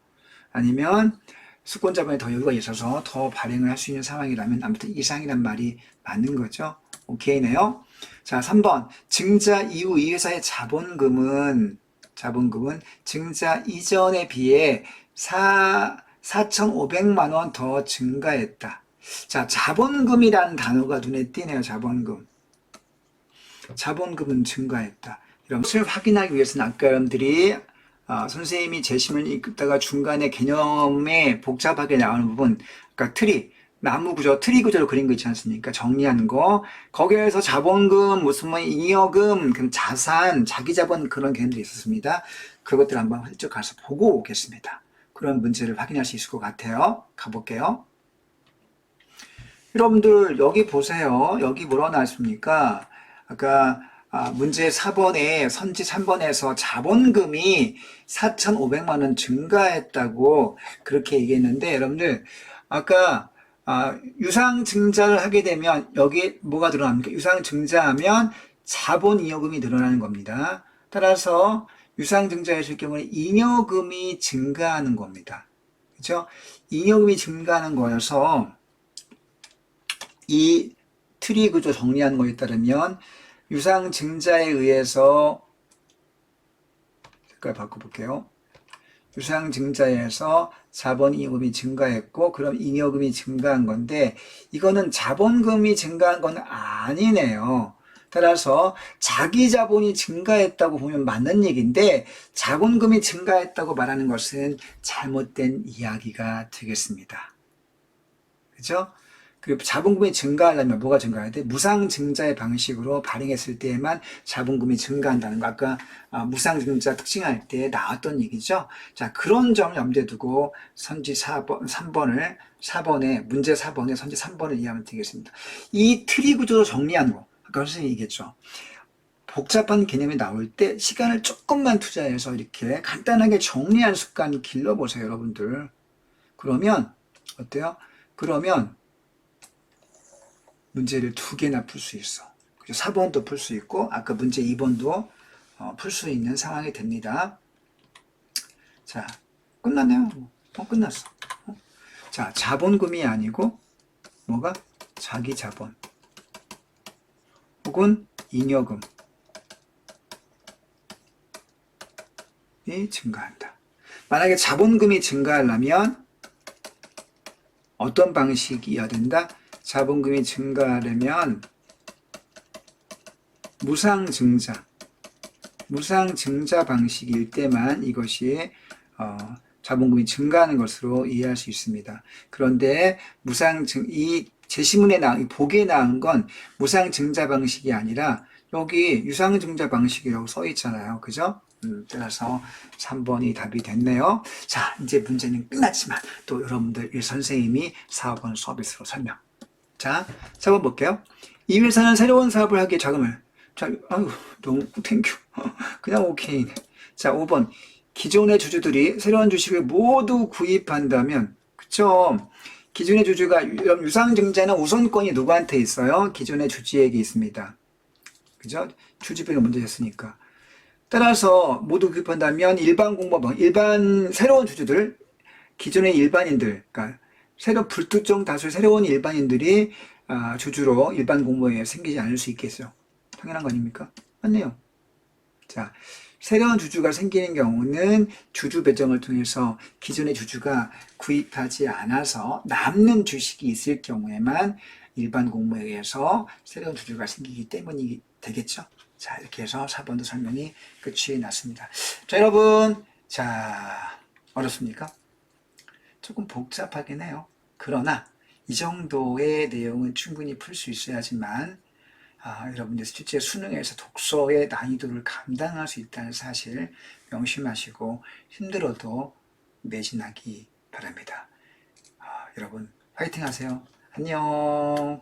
아니면 수권자본에 더 여유가 있어서 더 발행을 할 수 있는 상황이라면 아무튼 이상이란 말이 맞는 거죠. 오케이네요. 자, 3번. 증자 이후 이 회사의 자본금은 증자 이전에 비해 4,500만 원 더 증가했다. 자, 자본금이라는 단어가 눈에 띄네요. 자본금은 증가했다. 이런 것을 확인하기 위해서는 아까 여러분들이 선생님이 제시문을 읽다가 중간에 개념에 복잡하게 나오는 부분, 그러니까 나무 구조, 트리 구조로 그린 거 있지 않습니까? 정리하는 거. 거기에서 자본금, 무슨 뭐 잉여금, 자산, 자기자본 그런 개념들이 있었습니다. 그것들 한번 슬쩍 가서 보고 오겠습니다. 그런 문제를 확인할 수 있을 것 같아요. 가볼게요. 여러분들 여기 보세요. 여기 뭐라고 나왔습니까? 아까 문제 4번에 선지 3번에서 자본금이 4,500만 원 증가했다고 그렇게 얘기했는데 여러분들 아까 유상증자를 하게 되면 여기 뭐가 늘어납니까? 유상증자하면 자본잉여금이 늘어나는 겁니다. 따라서 유상증자했을 경우에 잉여금이 증가하는 겁니다. 그렇죠? 잉여금이 증가하는 거여서 이 트리 구조 정리하는 거에 따르면 유상증자에 의해서 색깔 바꿔볼게요. 유상증자에서 자본잉여금이 증가했고 그럼 잉여금이 증가한 건데 이거는 자본금이 증가한 건 아니네요. 따라서 자기 자본이 증가했다고 보면 맞는 얘기인데 자본금이 증가했다고 말하는 것은 잘못된 이야기가 되겠습니다. 그죠? 그리고 자본금이 증가하려면 뭐가 증가해야 돼? 무상증자의 방식으로 발행했을 때에만 자본금이 증가한다는 거. 아까 무상증자 특징할 때 나왔던 얘기죠. 자, 그런 점을 염두에 두고 선지 4번에 문제 4번에 선지 3번을 이해하면 되겠습니다. 이 트리 구조로 정리하는 거. 아까 선생님이 얘기했죠. 복잡한 개념이 나올 때 시간을 조금만 투자해서 이렇게 간단하게 정리하는 습관 길러보세요, 여러분들. 그러면 어때요? 그러면 문제를 2개나 풀 수 있어. 4번도 풀 수 있고 아까 문제 2번도 풀 수 있는 상황이 됩니다. 자, 끝났네요. 끝났어. 자, 자본금이 아니고 뭐가? 자기 자본 혹은 잉여금이 증가한다. 만약에 자본금이 증가하려면 어떤 방식이어야 된다? 자본금이 증가하려면 무상증자 방식일 때만 이것이 자본금이 증가하는 것으로 이해할 수 있습니다. 그런데 이 제시문에 이 보기에 나온 건 무상증자 방식이 아니라 여기 유상증자 방식이라고 써 있잖아요. 그죠? 따라서 3번이 답이 됐네요. 자, 이제 문제는 끝났지만 또 여러분들 이 선생님이 4번 서비스로 설명. 자, 4번 볼게요. 이 회사는 새로운 사업을 하기에 자금을. 자, 아유, 너무 땡큐. 그냥 오케이네. 자, 5번. 기존의 주주들이 새로운 주식을 모두 구입한다면, 그쵸? 기존의 주주가, 유상증자는 우선권이 누구한테 있어요? 기존의 주주에게 있습니다. 그죠? 주주비가 먼저 됐으니까. 따라서 모두 구입한다면 새로운 주주들, 기존의 일반인들, 그러니까 불특정 다수의 새로운 일반인들이 주주로 일반 공모에 생기지 않을 수 있겠죠. 당연한 거 아닙니까? 맞네요. 자, 새로운 주주가 생기는 경우는 주주 배정을 통해서 기존의 주주가 구입하지 않아서 남는 주식이 있을 경우에만 일반 공모에 의해서 새로운 주주가 생기기 때문이 되겠죠. 자, 이렇게 해서 4번도 설명이 끝이 났습니다. 자, 여러분. 자, 어렵습니까? 조금 복잡하긴 해요. 그러나 이 정도의 내용은 충분히 풀 수 있어야지만 여러분들 실제 수능에서 독서의 난이도를 감당할 수 있다는 사실 명심하시고 힘들어도 매진하기 바랍니다. 여러분 화이팅 하세요. 안녕.